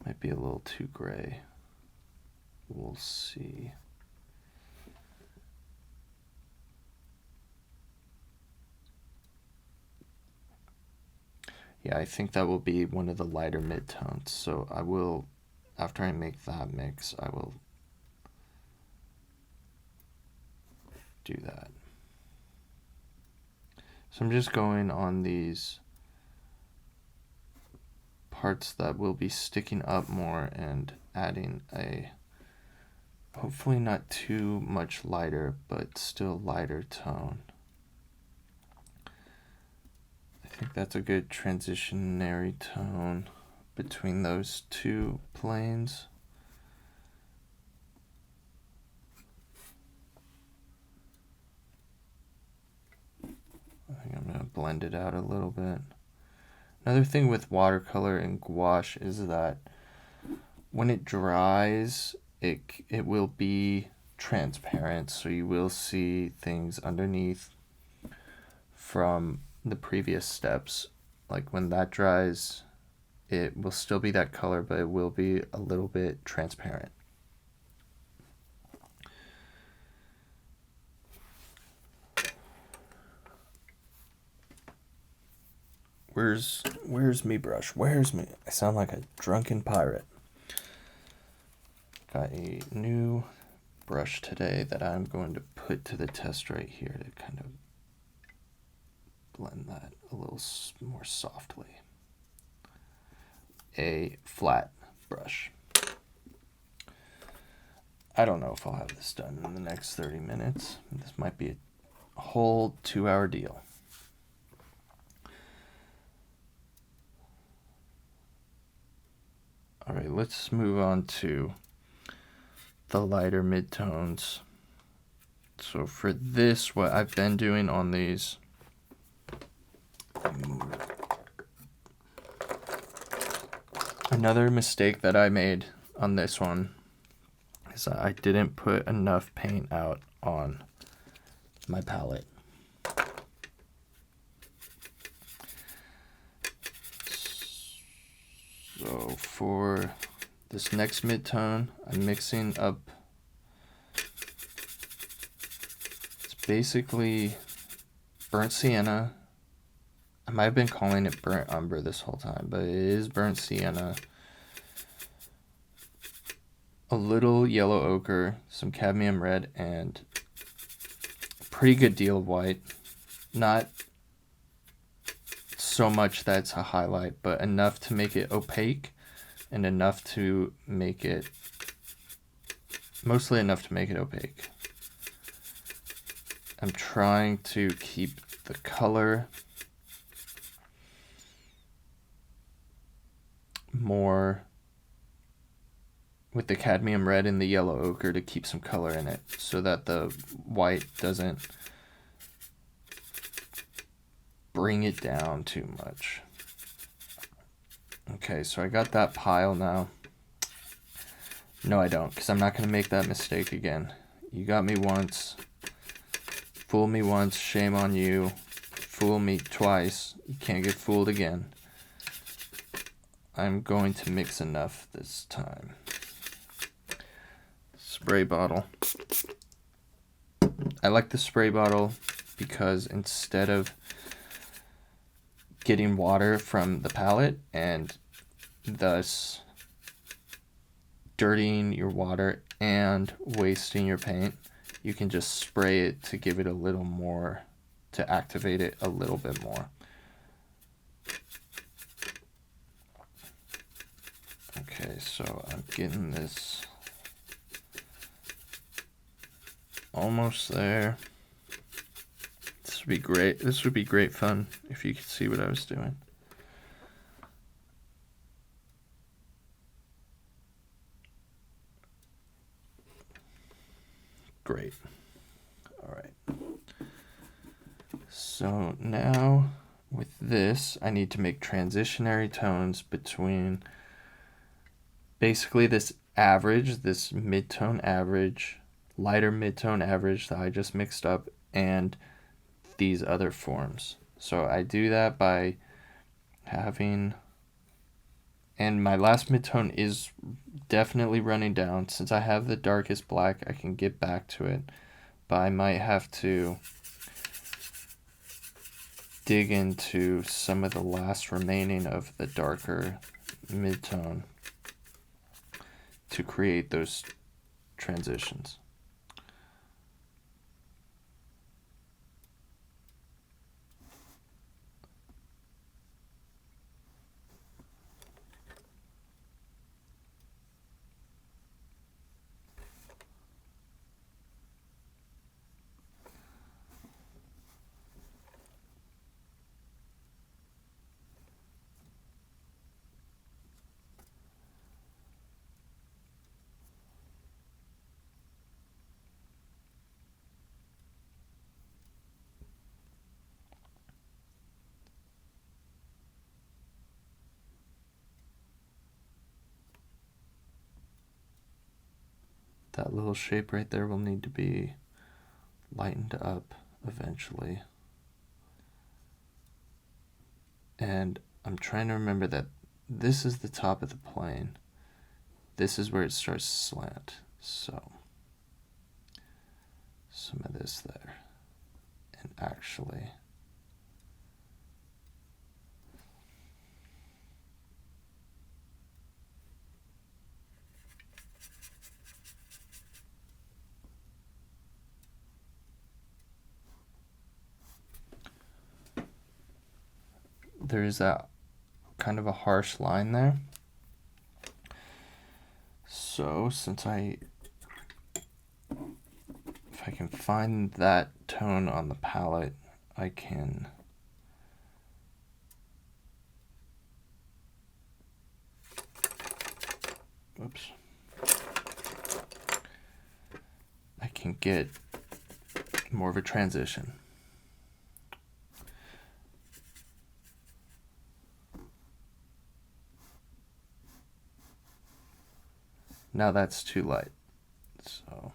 Might be a little too gray. We'll see. Yeah, I think that will be one of the lighter midtones. So I will, after I make that mix, I will do that. So I'm just going on these parts that will be sticking up more and adding a, hopefully not too much lighter, but still lighter tone. I think that's a good transitionary tone between those two planes. I think I'm going to blend it out a little bit. Another thing with watercolor and gouache is that when it dries, it will be transparent, so you will see things underneath from the previous steps. Like when that dries, it will still be that color, but it will be a little bit transparent. Where's me brush? Where's me? I sound like a drunken pirate. Got a new brush today that I'm going to put to the test right here to kind of blend that a little more softly. A flat brush. I don't know if I'll have this done in the next 30 minutes. This might be a whole 2-hour deal. All right, let's move on to the lighter midtones. So for this, what I've been doing on these, another mistake that I made on this one is that I didn't put enough paint out on my palette. So for this next midtone, I'm mixing up, it's basically burnt sienna. I might have been calling it burnt umber this whole time, but it is burnt sienna. A little yellow ochre, some cadmium red, and a pretty good deal of white. Not so much that's a highlight, but enough to make it opaque and enough to make it, mostly enough to make it opaque. I'm trying to keep the color more with the cadmium red and the yellow ochre to keep some color in it so that the white doesn't bring it down too much. Okay, so I got that pile now. No, I don't, because I'm not going to make that mistake again. You got me once. Fool me once, shame on you. Fool me twice, you can't get fooled again. I'm going to mix enough this time. Spray bottle. I like the spray bottle because instead of getting water from the palette and thus dirtying your water and wasting your paint, you can just spray it to give it a little more, to activate it a little bit more. Okay, so I'm getting this almost there. This would be great. This would be great fun if you could see what I was doing. Great. All right. So now with this, I need to make transitionary tones between basically this average, this mid-tone average, lighter midtone average that I just mixed up and these other forms. So I do that by having, and my last midtone is definitely running down. Since I have the darkest black, I can get back to it, but I might have to dig into some of the last remaining of the darker midtone to create those transitions. That little shape right there will need to be lightened up eventually. And I'm trying to remember that this is the top of the plane. This is where it starts to slant. So some of this there. And actually, there is that kind of a harsh line there. So since if I can find that tone on the palette, I can I can get more of a transition. Now that's too light. So,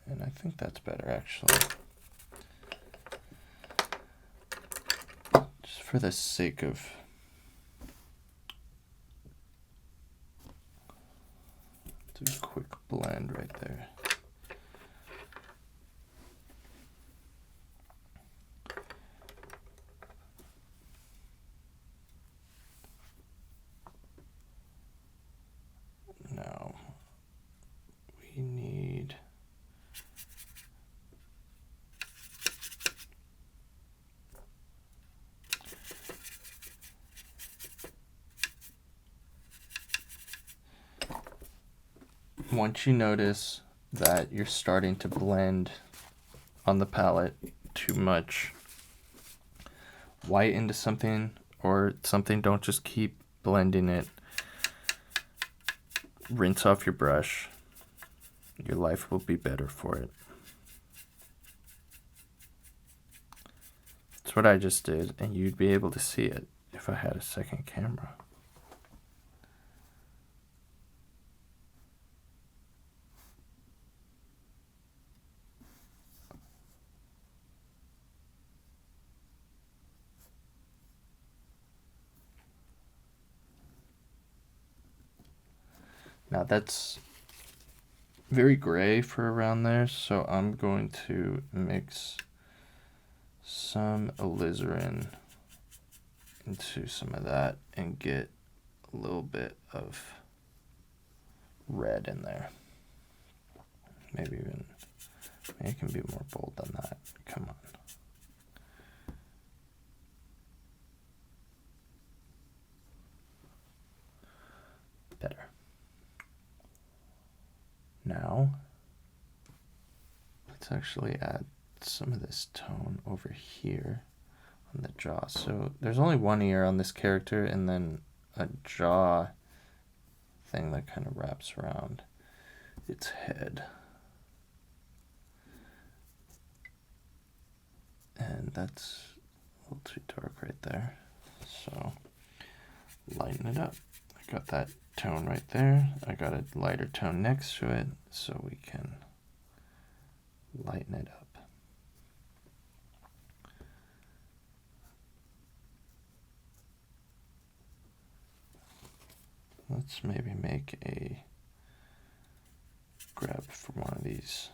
and I think that's better actually. Just for the sake of do a quick blend right there. Now we need once you notice that you're starting to blend on the palette too much white into something or something, don't just keep blending it. Rinse off your brush. Your life will be better for it. That's what I just did, and you'd be able to see it if I had a second camera. Now that's very gray for around there, so I'm going to mix some alizarin into some of that and get a little bit of red in there. Maybe it can be more bold than that. Come on. Better. Now, let's actually add some of this tone over here on the jaw. So there's only one ear on this character and then a jaw thing that kind of wraps around its head. And that's a little too dark right there. So lighten it up. I got that tone right there. I got a lighter tone next to it so we can lighten it up. Let's maybe make a grab for one of these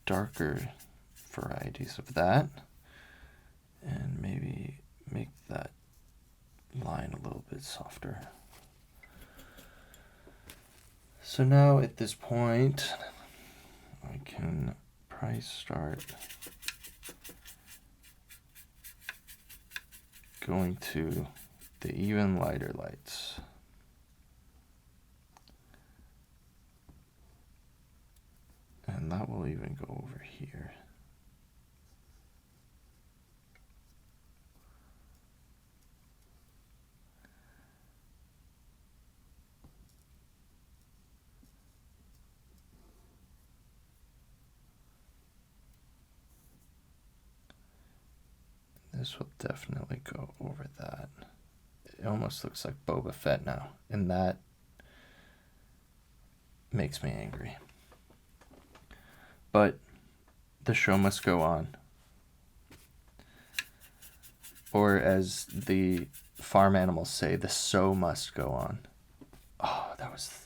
darker varieties of that and maybe make that line a little bit softer. So now at this point, I can probably start going to the even lighter lights. And that will even go over here. This will definitely go over that. It almost looks like Boba Fett now, and that makes me angry. But the show must go on. Or as the farm animals say, the sow must go on. Oh, that was...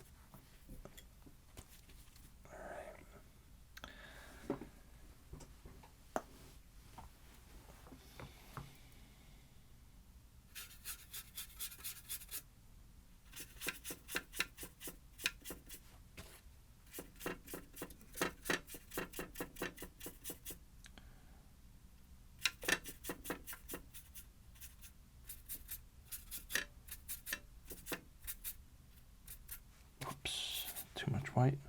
Too much white.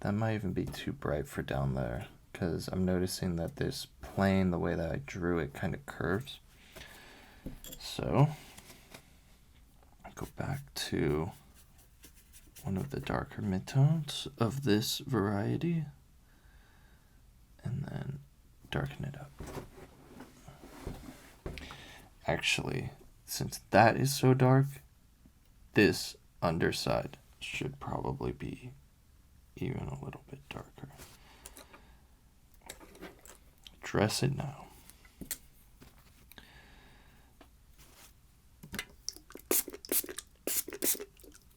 That might even be too bright for down there, because I'm noticing that this plane, the way that I drew it, kind of curves. So I go back to one of the darker midtones of this variety and then darken it up. Actually, since that is so dark, this underside should probably be even a little bit darker. Dress it now.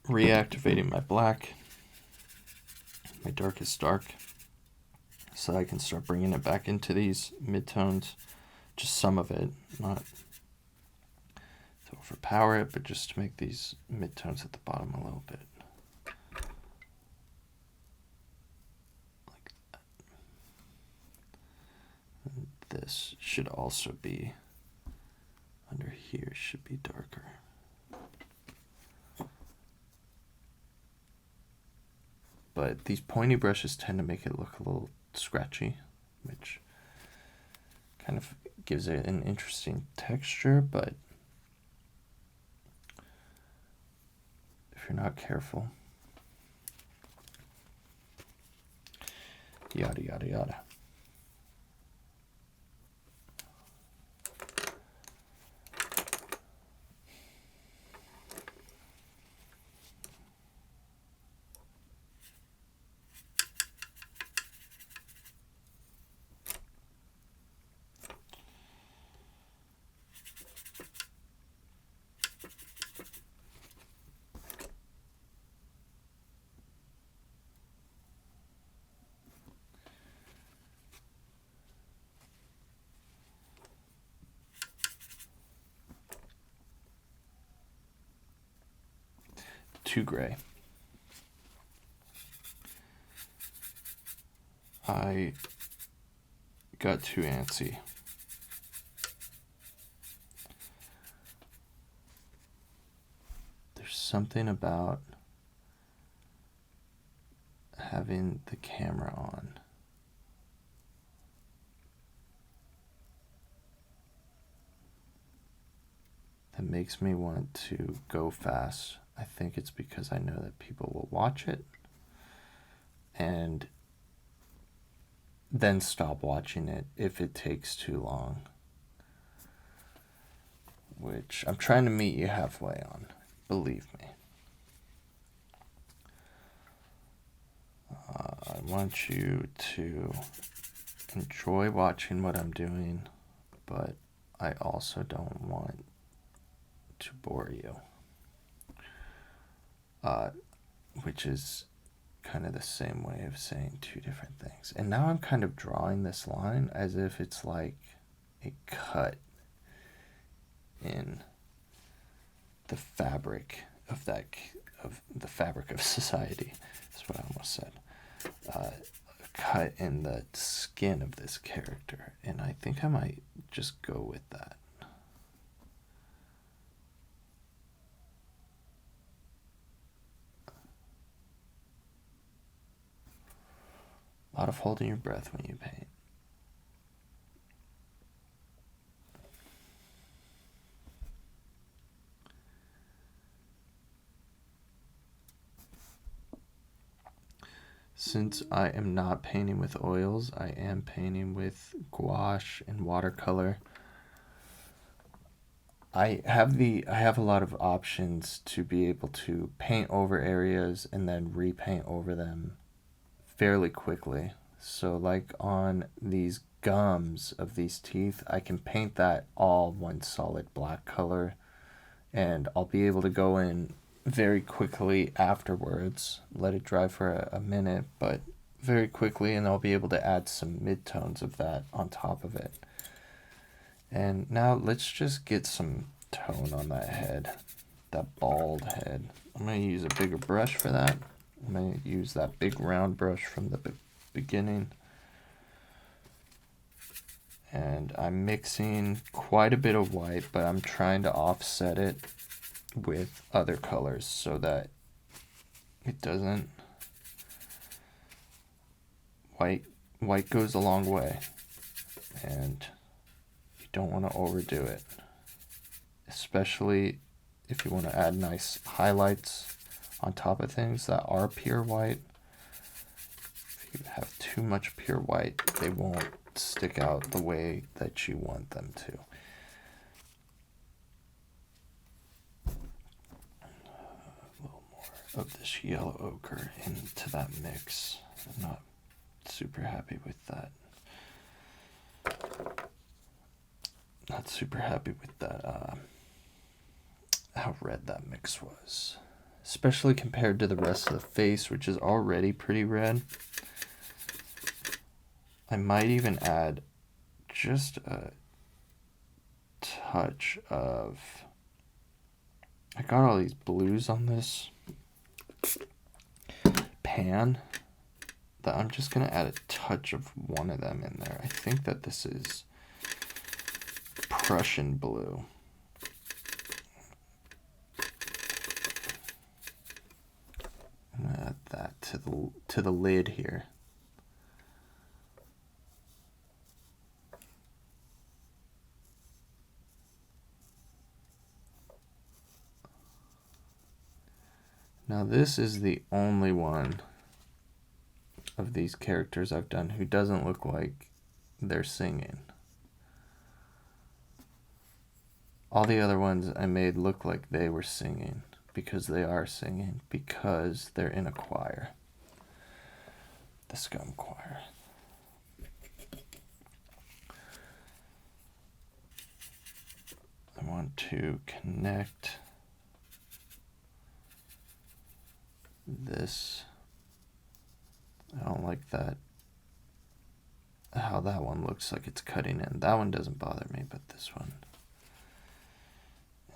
Reactivating my black, my darkest dark, so I can start bringing it back into these midtones, just some of it, not to overpower it, but just to make these midtones at the bottom a little bit. Like that. And this should also be, under here should be darker. But these pointy brushes tend to make it look a little scratchy, which kind of gives it an interesting texture, but if you're not careful, yada yada yada. Too gray. I got too antsy. There's something about having the camera on that makes me want to go fast. I think it's because I know that people will watch it, and then stop watching it if it takes too long. Which I'm trying to meet you halfway on, believe me. I want you to enjoy watching what I'm doing, but I also don't want to bore you. Which is kind of the same way of saying two different things. And now I'm kind of drawing this line as if it's like a cut in the fabric of the fabric of society. That's what I almost said. A cut in the skin of this character, and I think I might just go with that. A lot of holding your breath when you paint. Since I am not painting with oils, I am painting with gouache and watercolor. I have a lot of options to be able to paint over areas and then repaint over them fairly quickly. So like on these gums of these teeth, I can paint that all one solid black color, and I'll be able to go in very quickly afterwards, let it dry for a minute, but very quickly, and I'll be able to add some midtones of that on top of it. And now let's just get some tone on that head, that bald head. I'm going to use a bigger brush for that. I'm going to use that big round brush from the beginning. And I'm mixing quite a bit of white, but I'm trying to offset it with other colors so that it doesn't... White goes a long way, and you don't want to overdo it, especially if you want to add nice highlights on top of things that are pure white. If you have too much pure white, they won't stick out the way that you want them to. A little more of this yellow ochre into that mix. I'm not super happy with that. Not super happy with that, how red that mix was. Especially compared to the rest of the face, which is already pretty red. I might even add just a touch of... I got all these blues on this pan that I'm just going to add a touch of one of them in there. I think that this is Prussian blue. I'm going to add that to the lid here. Now this is the only one of these characters I've done who doesn't look like they're singing. All the other ones I made look like they were singing, because they are singing, because they're in a choir. The Scum Choir. I want to connect this. I don't like that, how that one looks like it's cutting in. That one doesn't bother me, but this one.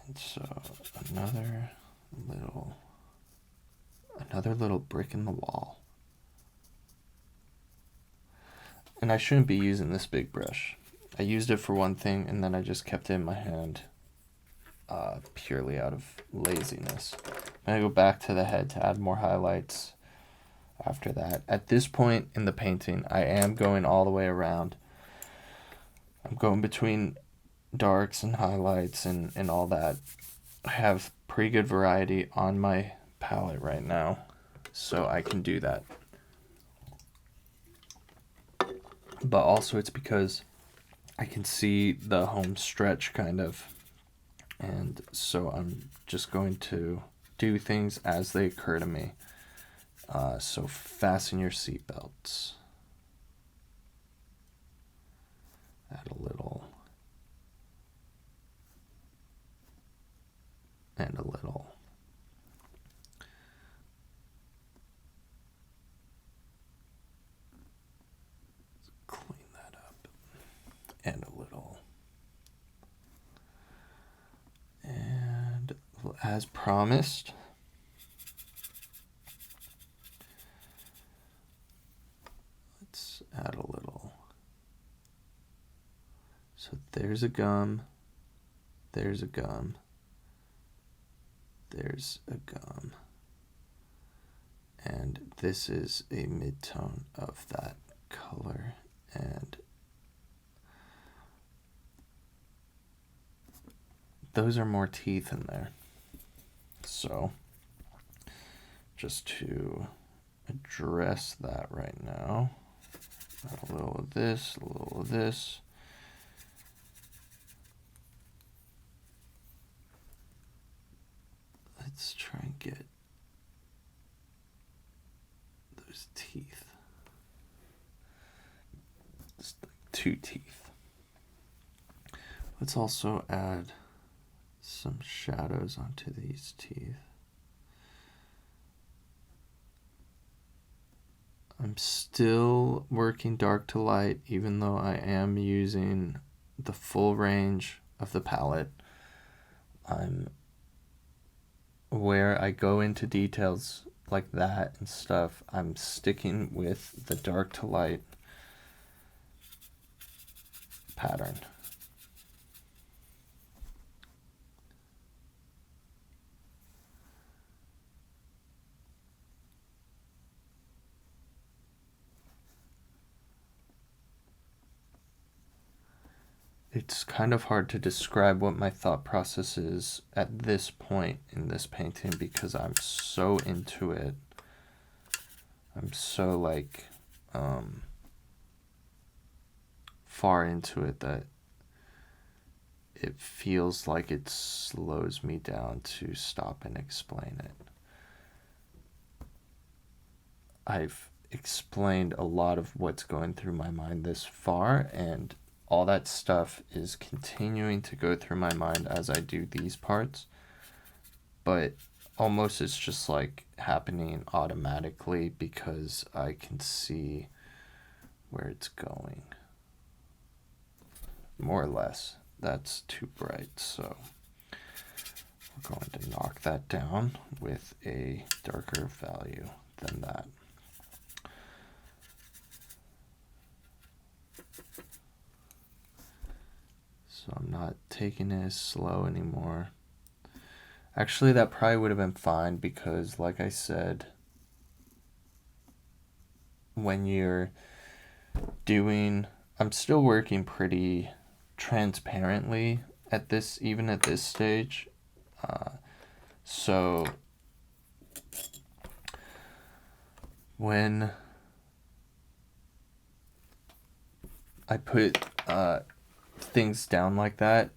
And so another little brick in the wall. And I shouldn't be using this big brush. I used it for one thing, and then I just kept it in my hand purely out of laziness. I'm going to go back to the head to add more highlights after that. At this point in the painting, I am going all the way around. I'm going between darks and highlights and all that. I have pretty good variety on my palette right now, so I can do that. but also it's because I can see the home stretch kind of, and so I'm just going to do things as they occur to me. So fasten your seatbelts. Add a little. And a little. Clean that up. And a little. And as promised, let's add a little. So there's a gum, there's a gum, there's a gum, and this is a midtone of that color, and those are more teeth in there. So just to address that right now, add a little of this, a little of this. Let's try and get those teeth. Just like 2 teeth. Let's also add some shadows onto these teeth. I'm still working dark to light, even though I am using the full range of the palette. Where I go into details like that and stuff, I'm sticking with the dark to light pattern. It's kind of hard to describe what my thought process is at this point in this painting because I'm so into it. I'm so like far into it that it feels like it slows me down to stop and explain it. I've explained a lot of what's going through my mind this far, and all that stuff is continuing to go through my mind as I do these parts, but almost it's just like happening automatically because I can see where it's going. More or less. That's too bright, so we're going to knock that down with a darker value than that. So I'm not taking it as slow anymore. Actually, that probably would have been fine because, like I said, when you're doing, I'm still working pretty transparently at this, even at this stage. So when I put things down like that,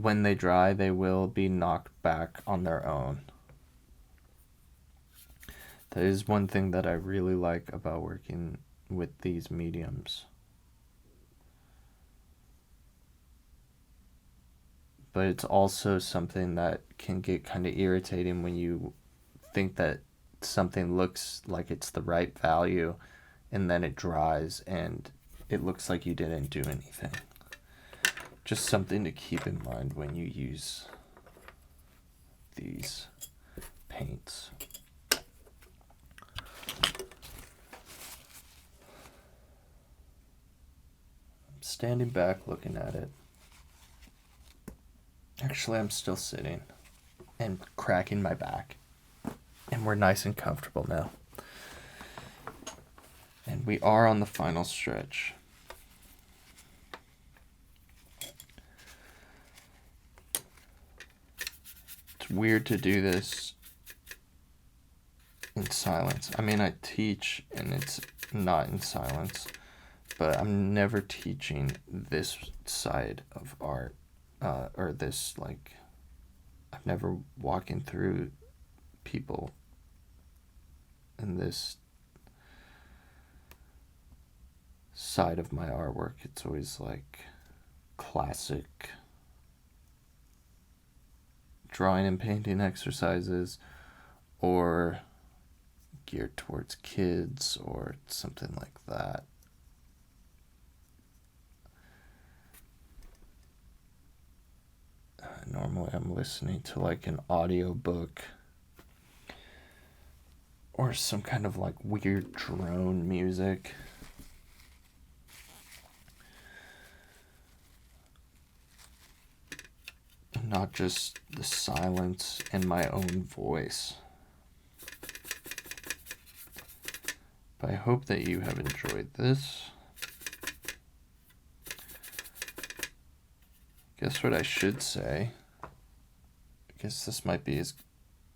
when they dry, they will be knocked back on their own. That is one thing that I really like about working with these mediums. But it's also something that can get kind of irritating when you think that something looks like it's the right value and then it dries and it looks like you didn't do anything. Just something to keep in mind when you use these paints. I'm standing back looking at it. Actually, I'm still sitting and cracking my back. And we're nice and comfortable now. And we are on the final stretch. It's weird to do this in silence. I mean, I teach and it's not in silence, but I'm never teaching this side of art, or this, like, I'm never walking through people in this side of my artwork. It's always like classic drawing and painting exercises, or geared towards kids, or something like that. Normally I'm listening to like an audio book or some kind of like weird drone music. Not just the silence and my own voice. But I hope that you have enjoyed this. Guess what I should say? I guess this might be as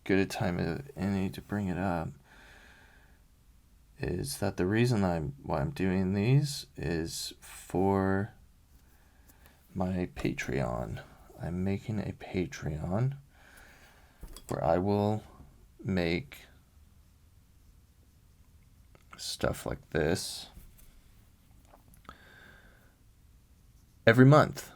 good a time as any to bring it up. Is that the reason why I'm doing these is for my Patreon. I'm making a Patreon where I will make stuff like this every month.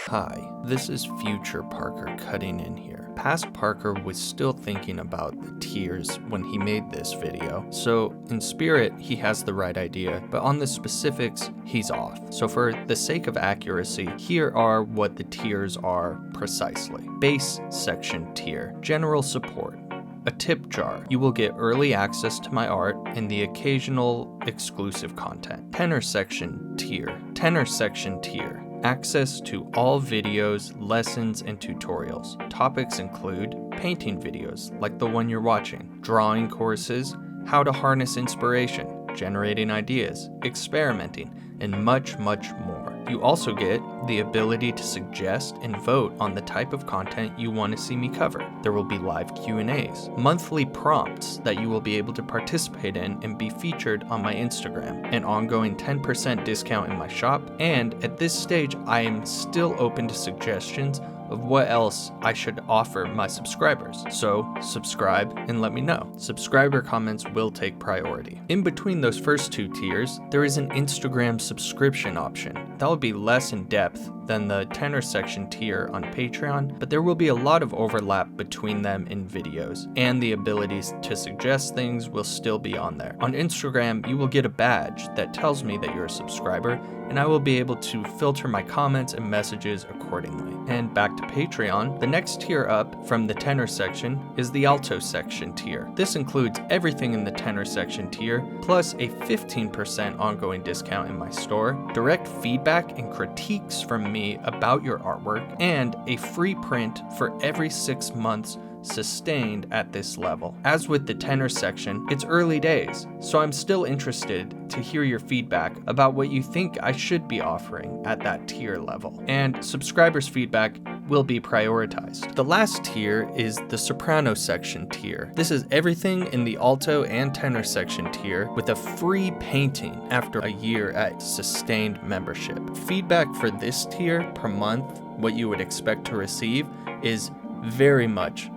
Hi, this is future Parker cutting in here. Past Parker was still thinking about the tiers when he made this video, so in spirit he has the right idea, but on the specifics he's off. So for the sake of accuracy, here are what the tiers are precisely. Base section tier, general support. A tip jar. You will get early access to my art and the occasional exclusive content. Tenor section tier. Tenor section tier. Access to all videos, lessons, and tutorials. Topics include painting videos, like the one you're watching, drawing courses, how to harness inspiration, generating ideas, experimenting, and much, much more. You also get the ability to suggest and vote on the type of content you want to see me cover. There will be live Q&As, monthly prompts that you will be able to participate in and be featured on my Instagram, an ongoing 10% discount in my shop, and at this stage I am still open to suggestions of what else I should offer my subscribers. So subscribe and let me know. Subscriber comments will take priority. In between those first two tiers, there is an Instagram subscription option. That will be less in depth than the tenor section tier on Patreon, but there will be a lot of overlap between them in videos, and the abilities to suggest things will still be on there. On Instagram, you will get a badge that tells me that you're a subscriber, and I will be able to filter my comments and messages accordingly. And back to Patreon, the next tier up from the tenor section is the alto section tier. This includes everything in the tenor section tier, plus a 15% ongoing discount in my store, direct feedback and critiques from me about your artwork, and a free print for every 6 months sustained at this level. As with the tenor section, it's early days, so I'm still interested to hear your feedback about what you think I should be offering at that tier level, and subscribers' feedback will be prioritized. The last tier is the soprano section tier. This is everything in the alto and tenor section tier with a free painting after a year at sustained membership. Feedback for this tier per month, what you would expect to receive, is very much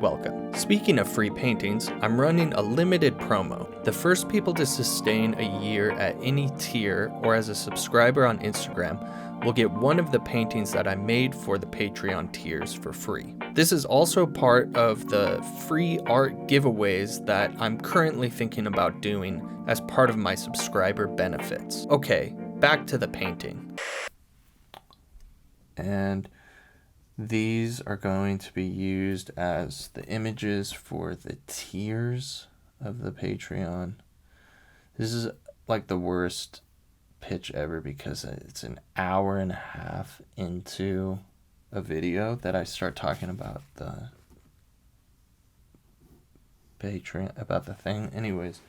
welcome. Speaking of free paintings, I'm running a limited promo. The first people to sustain a year at any tier or as a subscriber on Instagram will get one of the paintings that I made for the Patreon tiers for free. This is also part of the free art giveaways that I'm currently thinking about doing as part of my subscriber benefits. Okay, back to the painting. And these are going to be used as the images for the tiers of the Patreon. This is like the worst pitch ever because it's an hour and a half into a video that I start talking about the Patreon, about the thing. Anyways,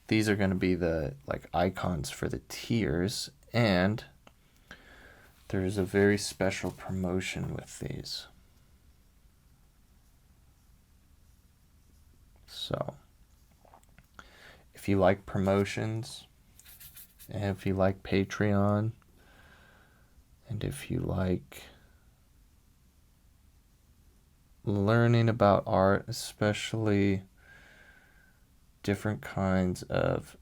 these are going to be the like icons for the tiers, and there's a very special promotion with these. So if you like promotions, and if you like Patreon, and if you like learning about art, especially different kinds of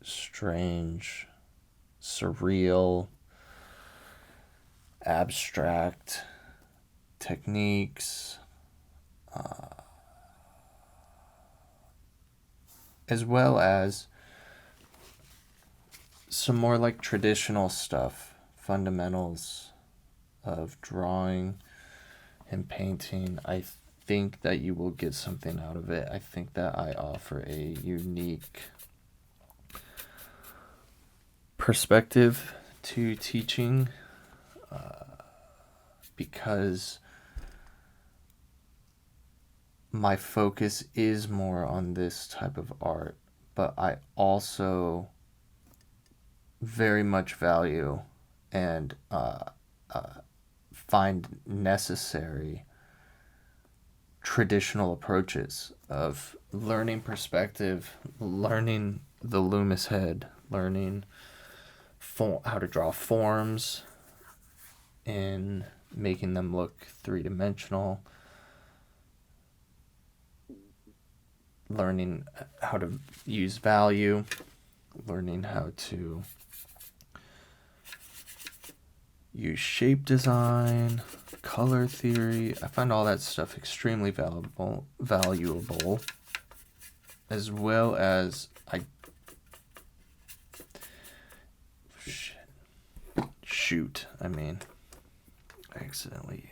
strange, surreal, abstract techniques, as well as some more like traditional stuff, fundamentals of drawing and painting. I think that you will get something out of it. I think that I offer a unique perspective to teaching, because my focus is more on this type of art, but I also very much value and find necessary traditional approaches of learning perspective, learning the Loomis head, learning how to draw forms and making them look three-dimensional, learning how to use value, learning how to use shape design, color theory. I find all that stuff extremely valuable, as well as I accidentally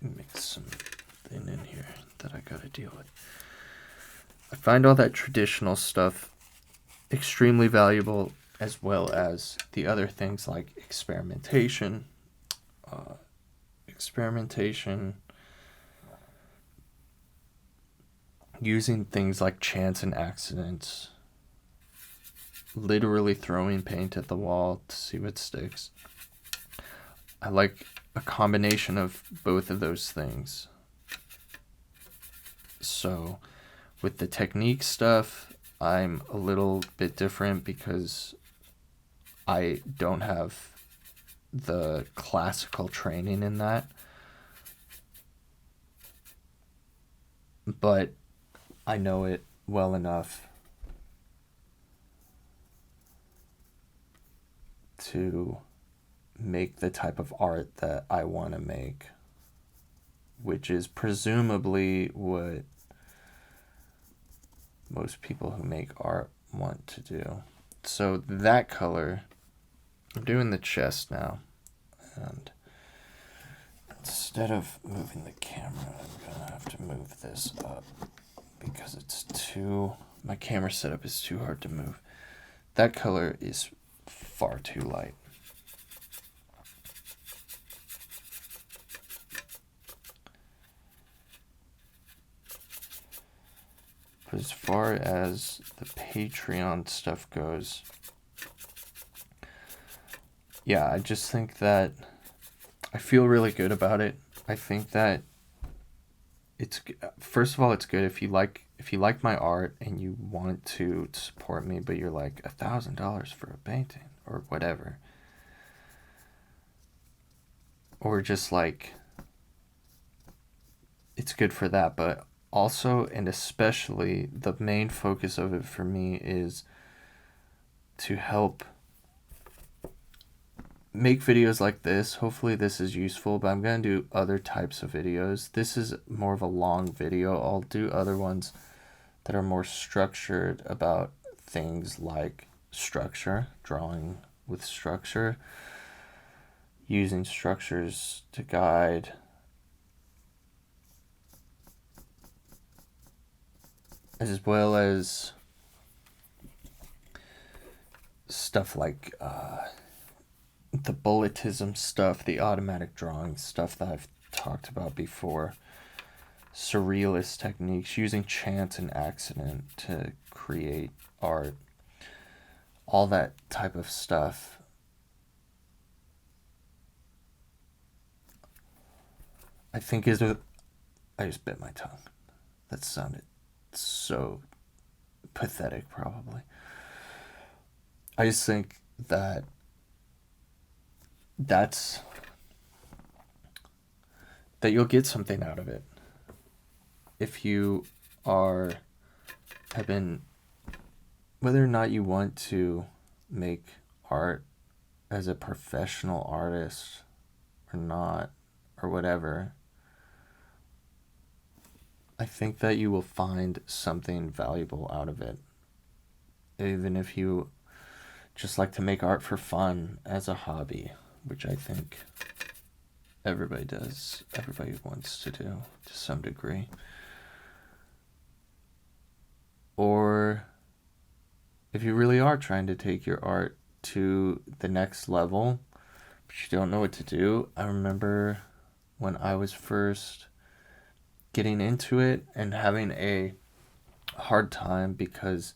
mixed something in here that I gotta deal with. I find all that traditional stuff extremely valuable, as well as the other things like experimentation, using things like chance and accidents, literally throwing paint at the wall to see what sticks. I like a combination of both of those things. So with the technique stuff, I'm a little bit different because I don't have the classical training in that. But I know it well enough to make the type of art that I want to make, which is presumably what most people who make art want to do. So that color, I'm doing the chest now, and instead of moving the camera, I'm gonna have to move this up because my camera setup is too hard to move. That color is far too light. But as far as the Patreon stuff goes, yeah, I just think that I feel really good about it. I think that first of all, it's good if you like my art and you want to support me, but you're like $1,000 for a painting or whatever, or just like it's good for that. But also, and especially, the main focus of it for me is to help make videos like this. Hopefully this is useful, but I'm going to do other types of videos. This is more of a long video. I'll do other ones that are more structured about things like structure, drawing with structure, using structures to guide, as well as stuff like the bulletism stuff, the automatic drawing stuff that I've talked about before, surrealist techniques, using chance and accident to create art, all that type of stuff. I think I just bit my tongue. That sounded so pathetic, probably. I just think that you'll get something out of it if you have been, whether or not you want to make art as a professional artist or not, or whatever, I think that you will find something valuable out of it. Even if you just like to make art for fun as a hobby, which I think everybody does, everybody wants to do to some degree. Or if you really are trying to take your art to the next level, but you don't know what to do. I remember when I was first getting into it and having a hard time because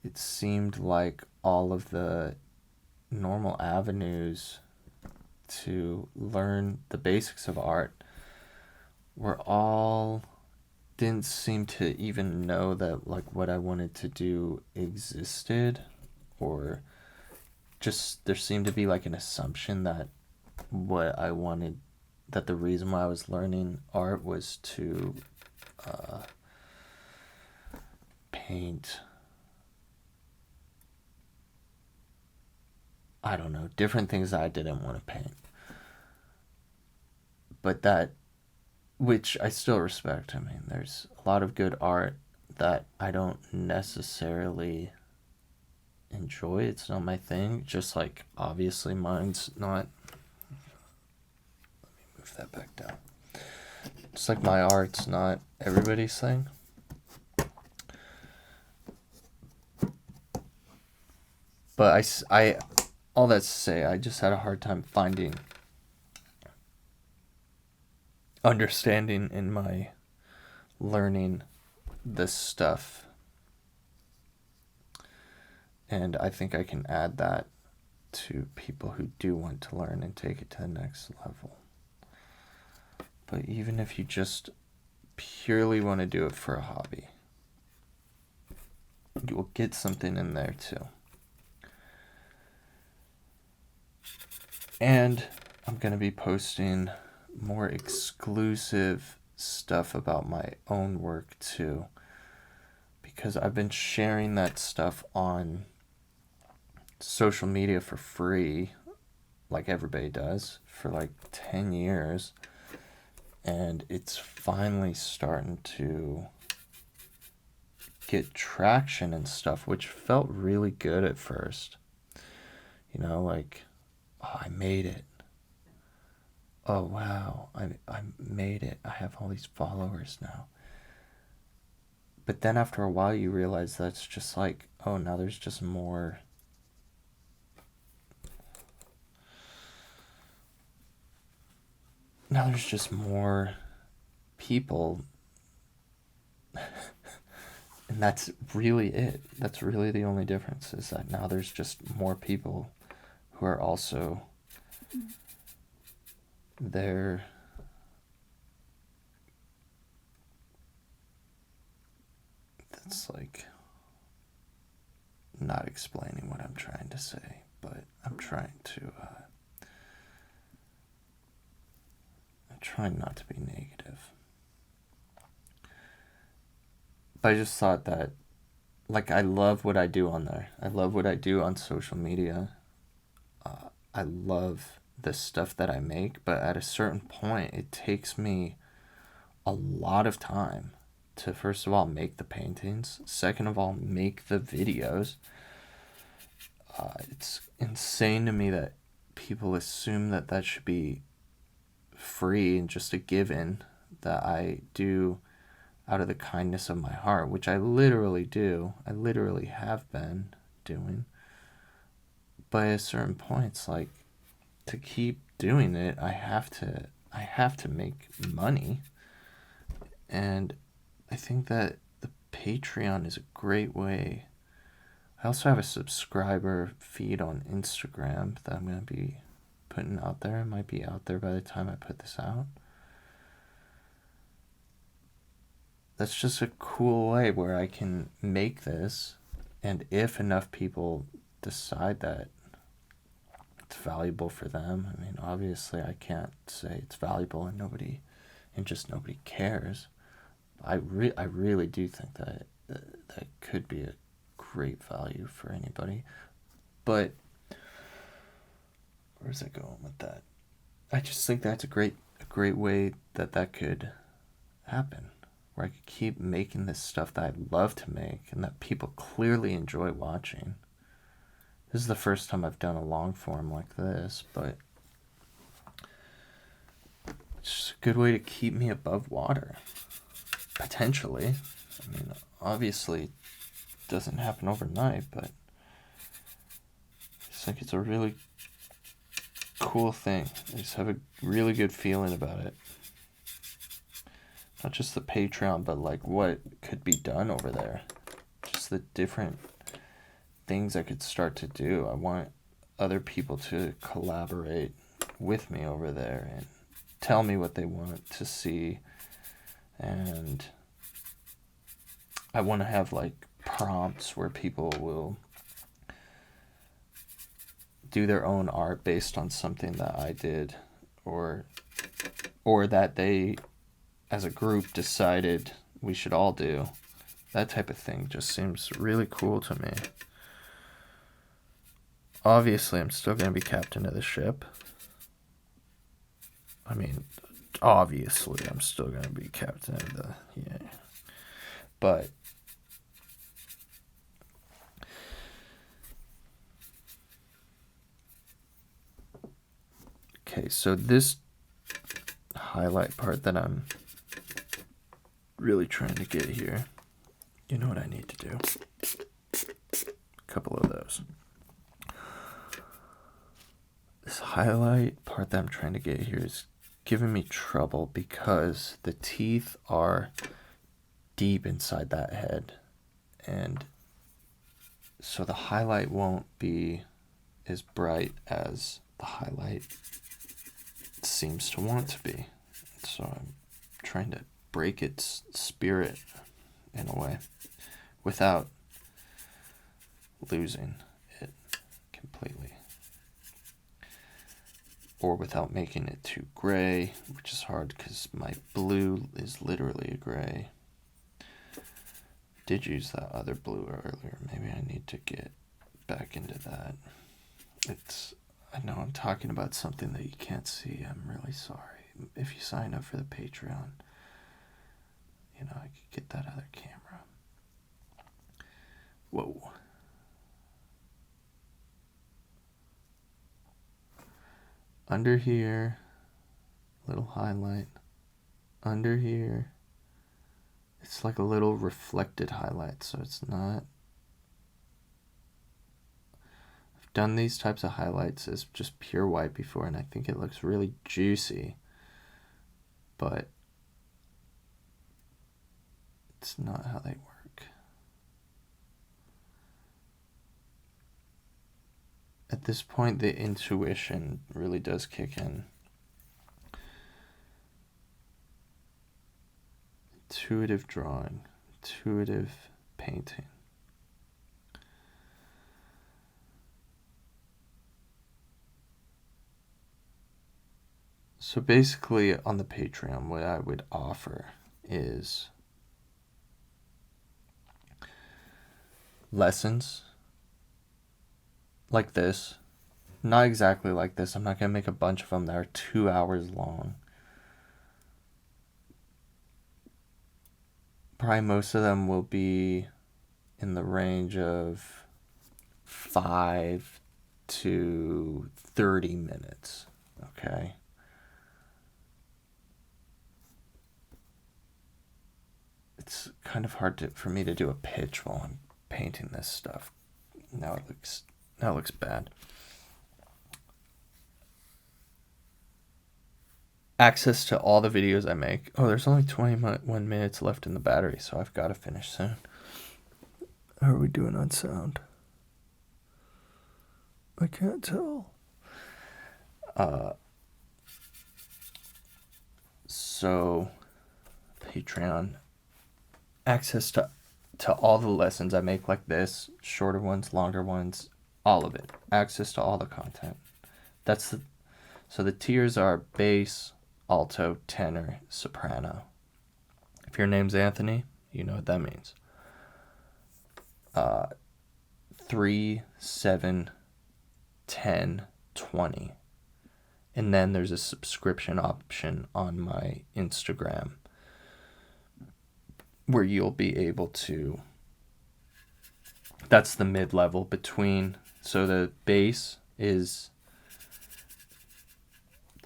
it seemed like all of the normal avenues to learn the basics of art were all, didn't seem to even know that like what I wanted to do existed, or just there seemed to be like an assumption that what I wanted, that the reason why I was learning art was to paint, I don't know, different things that I didn't want to paint. But that, which I still respect. I mean, there's a lot of good art that I don't necessarily enjoy. It's not my thing. Just like, obviously, mine's not. Let me move that back down. Just like my art's not everybody's thing. But I all that to say, I just had a hard time finding understanding in my learning this stuff. And I think I can add that to people who do want to learn and take it to the next level. But even if you just purely want to do it for a hobby, you will get something in there too. And I'm going to be posting more exclusive stuff about my own work too, because I've been sharing that stuff on social media for free, like everybody does, for like 10 years, and it's finally starting to get traction and stuff, which felt really good at first. You know, like, oh, I made it. Oh, wow, I made it. I have all these followers now. But then after a while, you realize that's just like, oh, now there's just more. Now there's just more people. And that's really it. That's really the only difference, is that now there's just more people who are also there. That's like not explaining what I'm trying to say, but I'm trying not to be negative. But I just thought that, like, I love what I do on there. I love what I do on social media. I love the stuff that I make, but at a certain point, it takes me a lot of time to, first of all, make the paintings. Second of all, make the videos. It's insane to me that people assume that that should be free and just a given, that I do out of the kindness of my heart, which I literally do. I literally have been doing. But at a certain point, it's like, to keep doing it, I have to make money. And I think that the Patreon is a great way. I also have a subscriber feed on Instagram that I'm going to be putting out there. It might be out there by the time I put this out. that's just a cool way where I can make this, and if enough people decide that it's valuable for them, I mean, obviously I can't say it's valuable and nobody cares. I really do think that could be a great value for anybody. But where's it going with that? I just think that's a great way that could happen, where I could keep making this stuff that I love to make and that people clearly enjoy watching. This is the first time I've done a long form like this, but it's just a good way to keep me above water, potentially. I mean, obviously it doesn't happen overnight, but I just think it's a really cool thing. I just have a really good feeling about it. Not just the Patreon, but like what could be done over there. Just the different things I could start to do. I want other people to collaborate with me over there and tell me what they want to see. And I want to have like prompts where people will do their own art based on something that I did, or that they as a group decided we should all do. That type of thing just seems really cool to me. Obviously, I'm still going to be captain of the ship. I mean, obviously, I'm still going to be captain of the... Yeah. But... Okay, so this highlight part that I'm really trying to get here, you know what I need to do? A couple of those. This highlight part that I'm trying to get here is giving me trouble because the teeth are deep inside that head, and so the highlight won't be as bright as the highlight seems to want to be. So I'm trying to break its spirit in a way without losing it completely, or without making it too gray, which is hard because my blue is literally a gray. Did use that other blue earlier. Maybe I need to get back into that. I know I'm talking about something that you can't see. I'm really sorry. If you sign up for the Patreon, you know, I could get that other camera. Whoa. Under here, little highlight. Under here, it's like a little reflected highlight, so it's not... I've done these types of highlights as just pure white before, and I think it looks really juicy, but it's not how they work. At this point, the intuition really does kick in. Intuitive drawing, intuitive painting. So basically on the Patreon, what I would offer is lessons like this. Not exactly like this. I'm not going to make a bunch of them that are 2 hours long. Probably most of them will be in the range of 5 to 30 minutes. Okay? It's kind of hard for me to do a pitch while I'm painting this stuff. Now it looks bad. Access to all the videos I make. Oh, there's only 21 minutes left in the battery, so I've got to finish soon. How are we doing on sound? I can't tell. So, Patreon. access to all the lessons I make, like this, shorter ones, longer ones, all of it. Access to all the content. So the tiers are bass, alto, tenor, soprano. If your name's Anthony, you know what that means. 3, 7, 10, 20. And then there's a subscription option on my Instagram where you'll be able to, that's the mid-level between, so the base is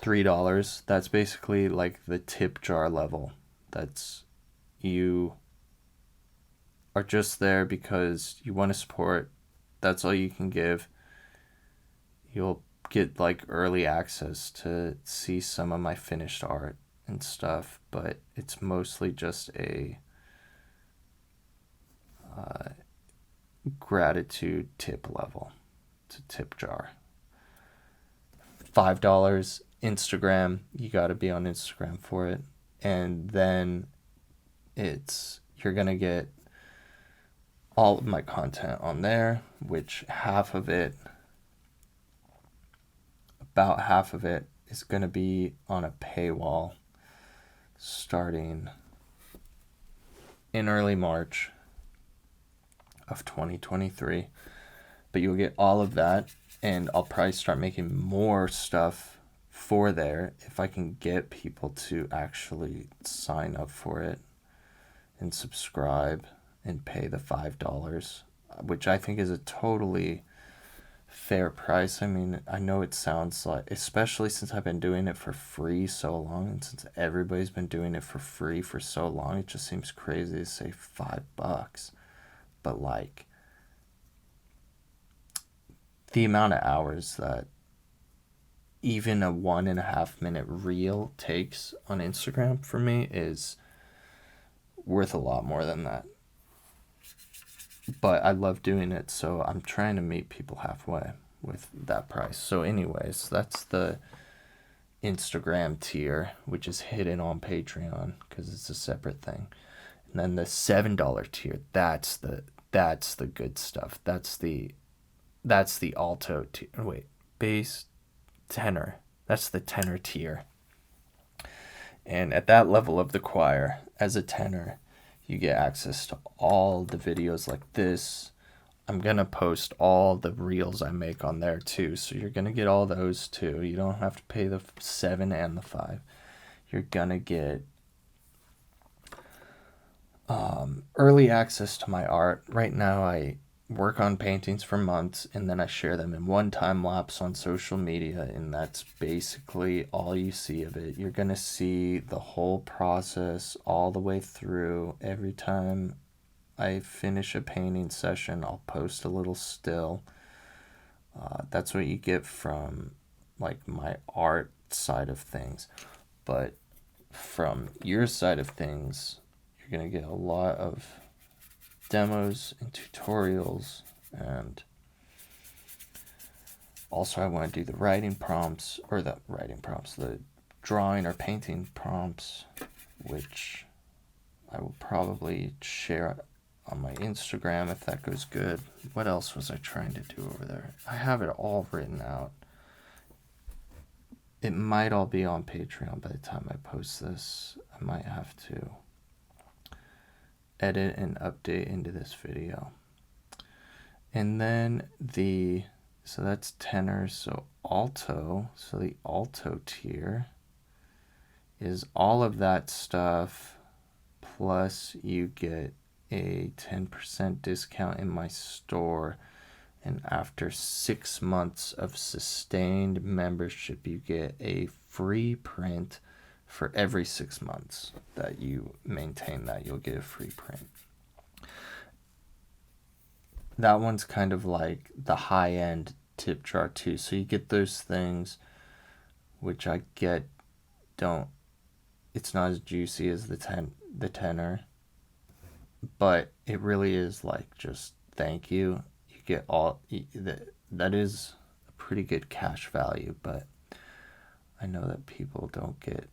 $3. That's basically like the tip jar level. That's, you are just there because you want to support. That's all you can give. You'll get like early access to see some of my finished art and stuff, but it's mostly just a gratitude tip level. It's a tip jar. $5 Instagram, you got to be on Instagram for it, and then you're gonna get all of my content on there, which about half of it is gonna be on a paywall starting in early March of 2023. But you'll get all of that, and I'll probably start making more stuff for there if I can get people to actually sign up for it and subscribe and pay the $5, which I think is a totally fair price. I mean, I know it sounds like, especially since I've been doing it for free so long, and since everybody's been doing it for free for so long, it just seems crazy to say $5. But like, the amount of hours that even a 1.5 minute reel takes on Instagram for me is worth a lot more than that. But I love doing it, so I'm trying to meet people halfway with that price. So anyways, that's the Instagram tier, which is hidden on Patreon because it's a separate thing. And then the $7 tier, that's the good stuff. That's the alto tier. Wait, bass, tenor. That's the tenor tier. And at that level of the choir, as a tenor, you get access to all the videos like this. I'm going to post all the reels I make on there too. So you're going to get all those too. You don't have to pay the 7 and the 5. You're going to get early access to my art. Right now I work on paintings for months, and then I share them in one time lapse on social media, and that's basically all you see of it. You're gonna see the whole process all the way through. Every time I finish a painting session, I'll post a little still. That's what you get from like my art side of things. But from your side of things, you're gonna get a lot of demos and tutorials, and also I want to do the drawing or painting prompts, which I will probably share on my Instagram if that goes good. What else was I trying to do over there? I have it all written out. It might all be on Patreon by the time I post this. I might have to edit and update into this video. And then so that's tenor. So the alto tier is all of that stuff, plus you get a 10% discount in my store, and after 6 months of sustained membership, you get a free print. For every 6 months that you maintain that, you'll get a free print. That one's kind of like the high-end tip jar too. So you get those things, which I get it's not as juicy as the tenor, but it really is like just thank you. You get all that is a pretty good cash value, but I know that people don't get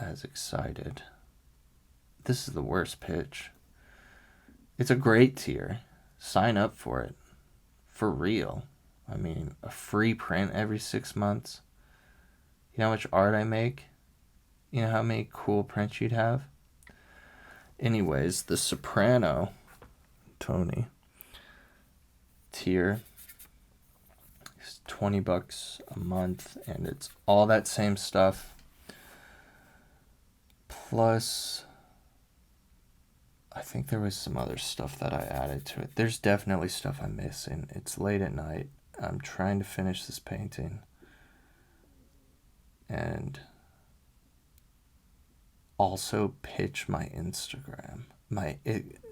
as excited. this is the worst pitch. It's a great tier. Sign up for it. For real. I mean, a free print every 6 months. You know how much art I make? You know how many cool prints you'd have? Anyways, the Soprano Tony tier is $20 a month, and it's all that same stuff. Plus, I think there was some other stuff that I added to it. There's definitely stuff I'm missing. It's late at night. I'm trying to finish this painting. And also pitch my Instagram.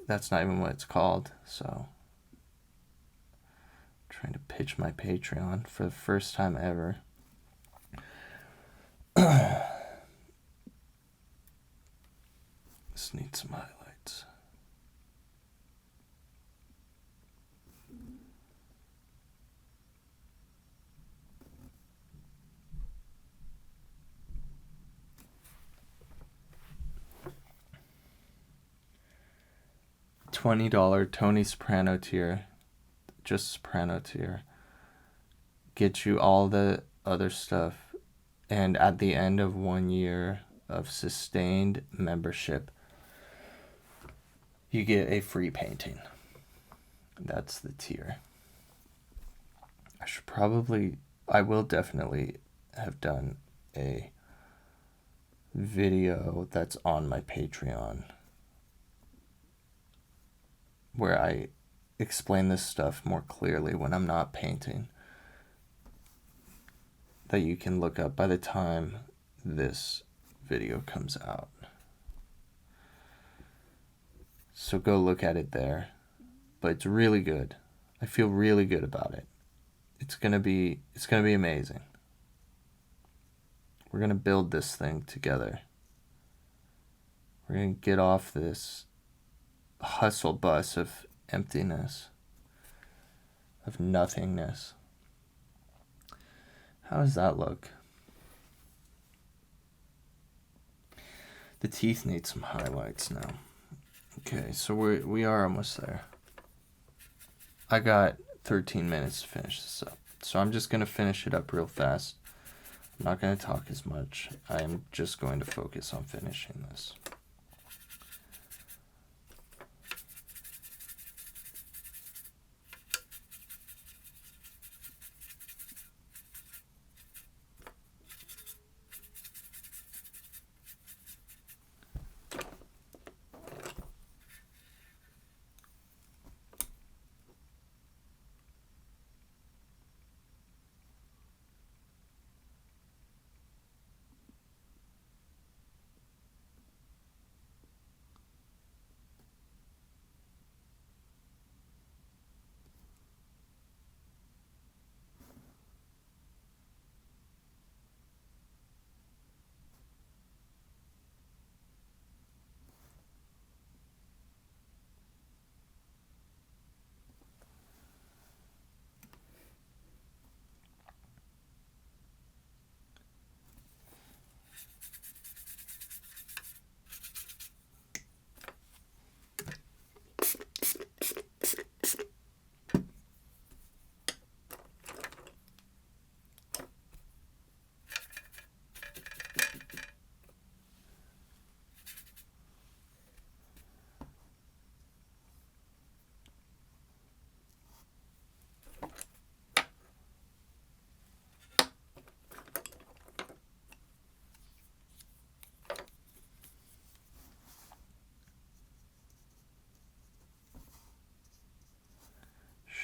That's not even what it's called. So, I'm trying to pitch my Patreon for the first time ever. This needs some highlights. $20 Tony Soprano tier, just Soprano tier, gets you all the other stuff, and at the end of 1 year of sustained membership, you get a free painting. That's the tier. I will definitely have done a video that's on my Patreon where I explain this stuff more clearly when I'm not painting, that you can look up by the time this video comes out. So go look at it there. But it's really good. I feel really good about it. It's gonna be amazing. We're gonna build this thing together. We're gonna get off this hustle bus of emptiness, of nothingness. How does that look? The teeth need some highlights now. Okay, so we are almost there. I got 13 minutes to finish this up, so I'm just gonna finish it up real fast. I'm not gonna talk as much. I am just going to focus on finishing this.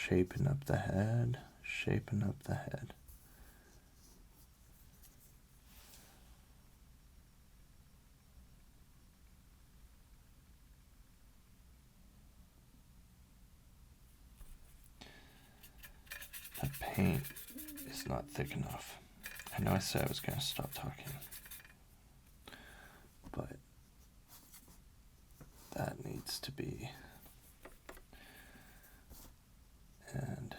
Shaping up the head, shaping up the head. That paint is not thick enough. I know I said I was going to stop talking, but that needs to be. And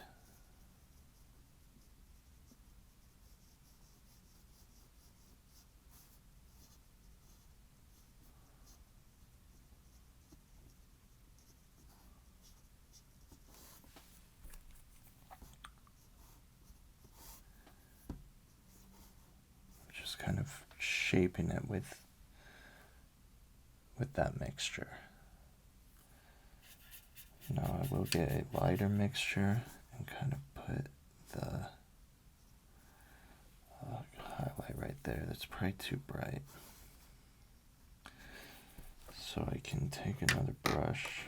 just kind of shaping it with that mixture. Now I will get a lighter mixture and kind of put the highlight right there. That's probably too bright. So I can take another brush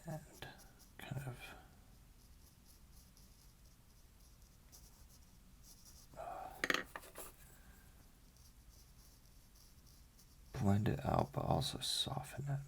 and kind of blend it out, but also soften it.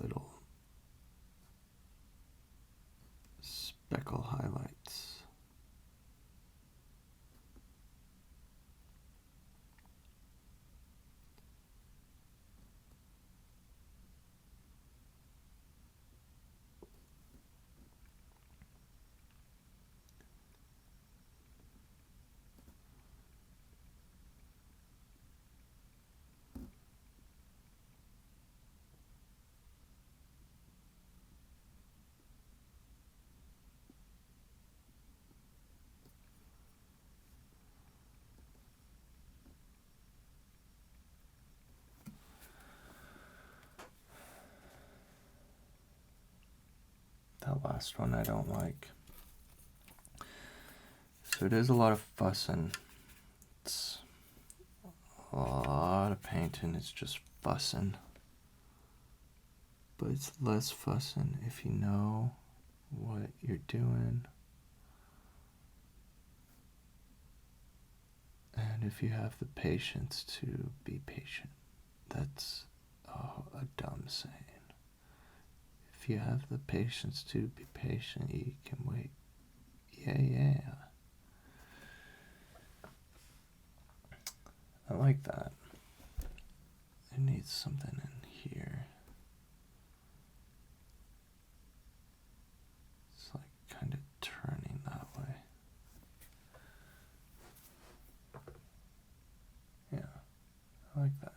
Little speckle highlights. That last one I don't like. So it is a lot of fussing. It's a lot of painting. It's just fussing. But it's less fussing if you know what you're doing. And if you have the patience to be patient. That's a dumb saying. If you have the patience to be patient, you can wait. Yeah. I like that. It needs something in here. It's like kind of turning that way. Yeah, I like that.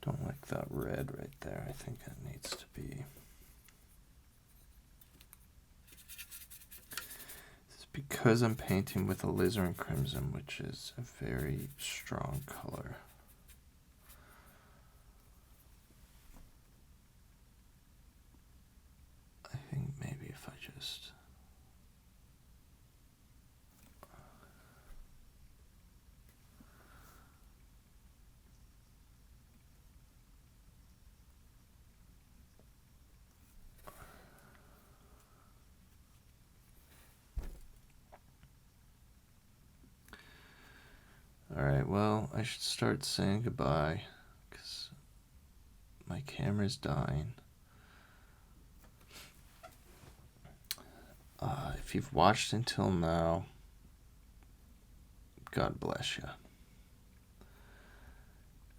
Don't like that red right there. I think that needs to be. This is because I'm painting with alizarin crimson, which is a very strong color, I think maybe if I just Alright, well, I should start saying goodbye because my camera's dying. If you've watched until now, God bless you.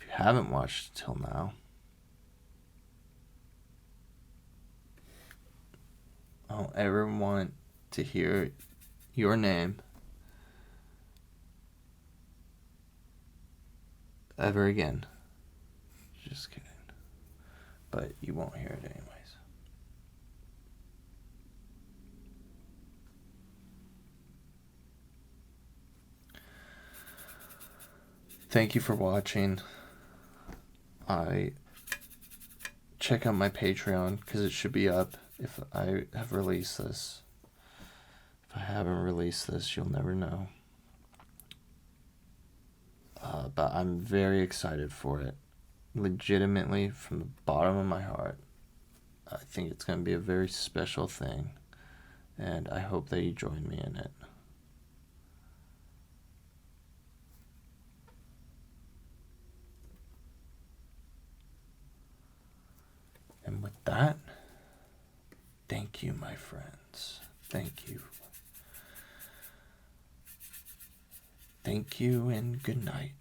If you haven't watched until now, I don't ever want to hear your name ever again. Just kidding. But you won't hear it anyways. Thank you for watching. I check out my Patreon because it should be up if I have released this. If I haven't released this, you'll never know. But I'm very excited for it. Legitimately, from the bottom of my heart. I think it's going to be a very special thing. And I hope that you join me in it. And with that, thank you, my friends. Thank you. Thank you and good night.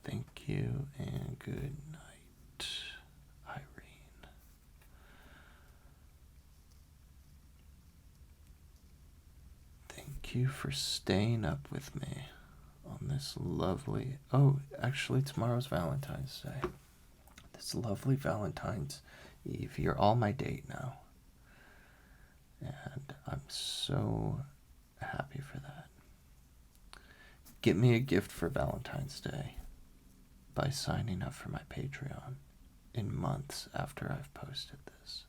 Thank you and good night, Irene. Thank you for staying up with me on this lovely... Oh, actually, tomorrow's Valentine's Day. This lovely Valentine's Eve. You're all my date now. And I'm so happy for that. Get me a gift for Valentine's Day by signing up for my Patreon in months after I've posted this.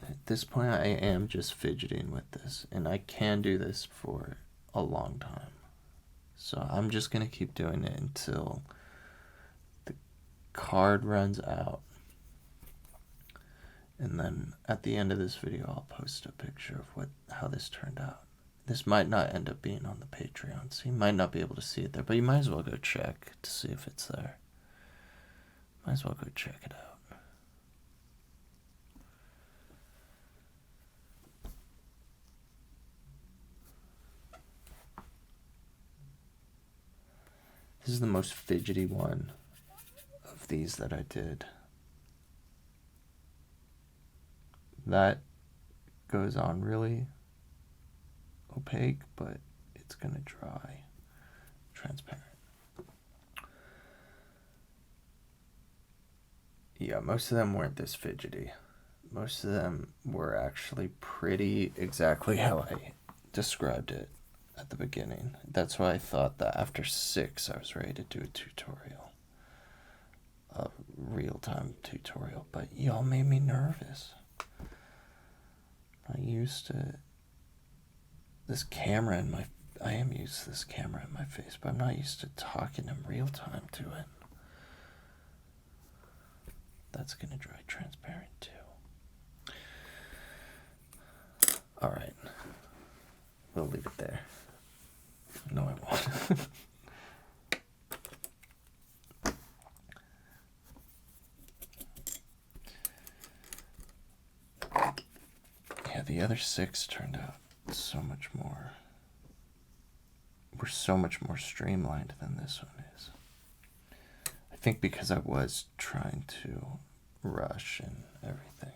At this point, I am just fidgeting with this, and I can do this for a long time. So I'm just going to keep doing it until the card runs out. And then at the end of this video, I'll post a picture of how this turned out. This might not end up being on the Patreon, so you might not be able to see it there, but you might as well go check to see if it's there. Might as well go check it out. This is the most fidgety one of these that I did. That goes on really opaque, but it's gonna dry transparent. Yeah, most of them weren't this fidgety. Most of them were actually pretty exactly how I described it at the beginning. That's why I thought that after 6 I was ready to do a tutorial, a real-time tutorial, but y'all made me nervous. I am used to this camera in my face, but I'm not used to talking in real time to it. That's gonna dry transparent too. Alright. We'll leave it there. No, I won't. Yeah, the other 6 turned out so much more. We're so much more streamlined than this one is. I think because I was trying to rush and everything.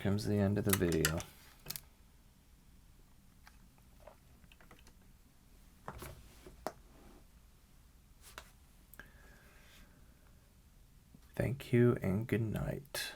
comes the end of the video. Thank you and good night.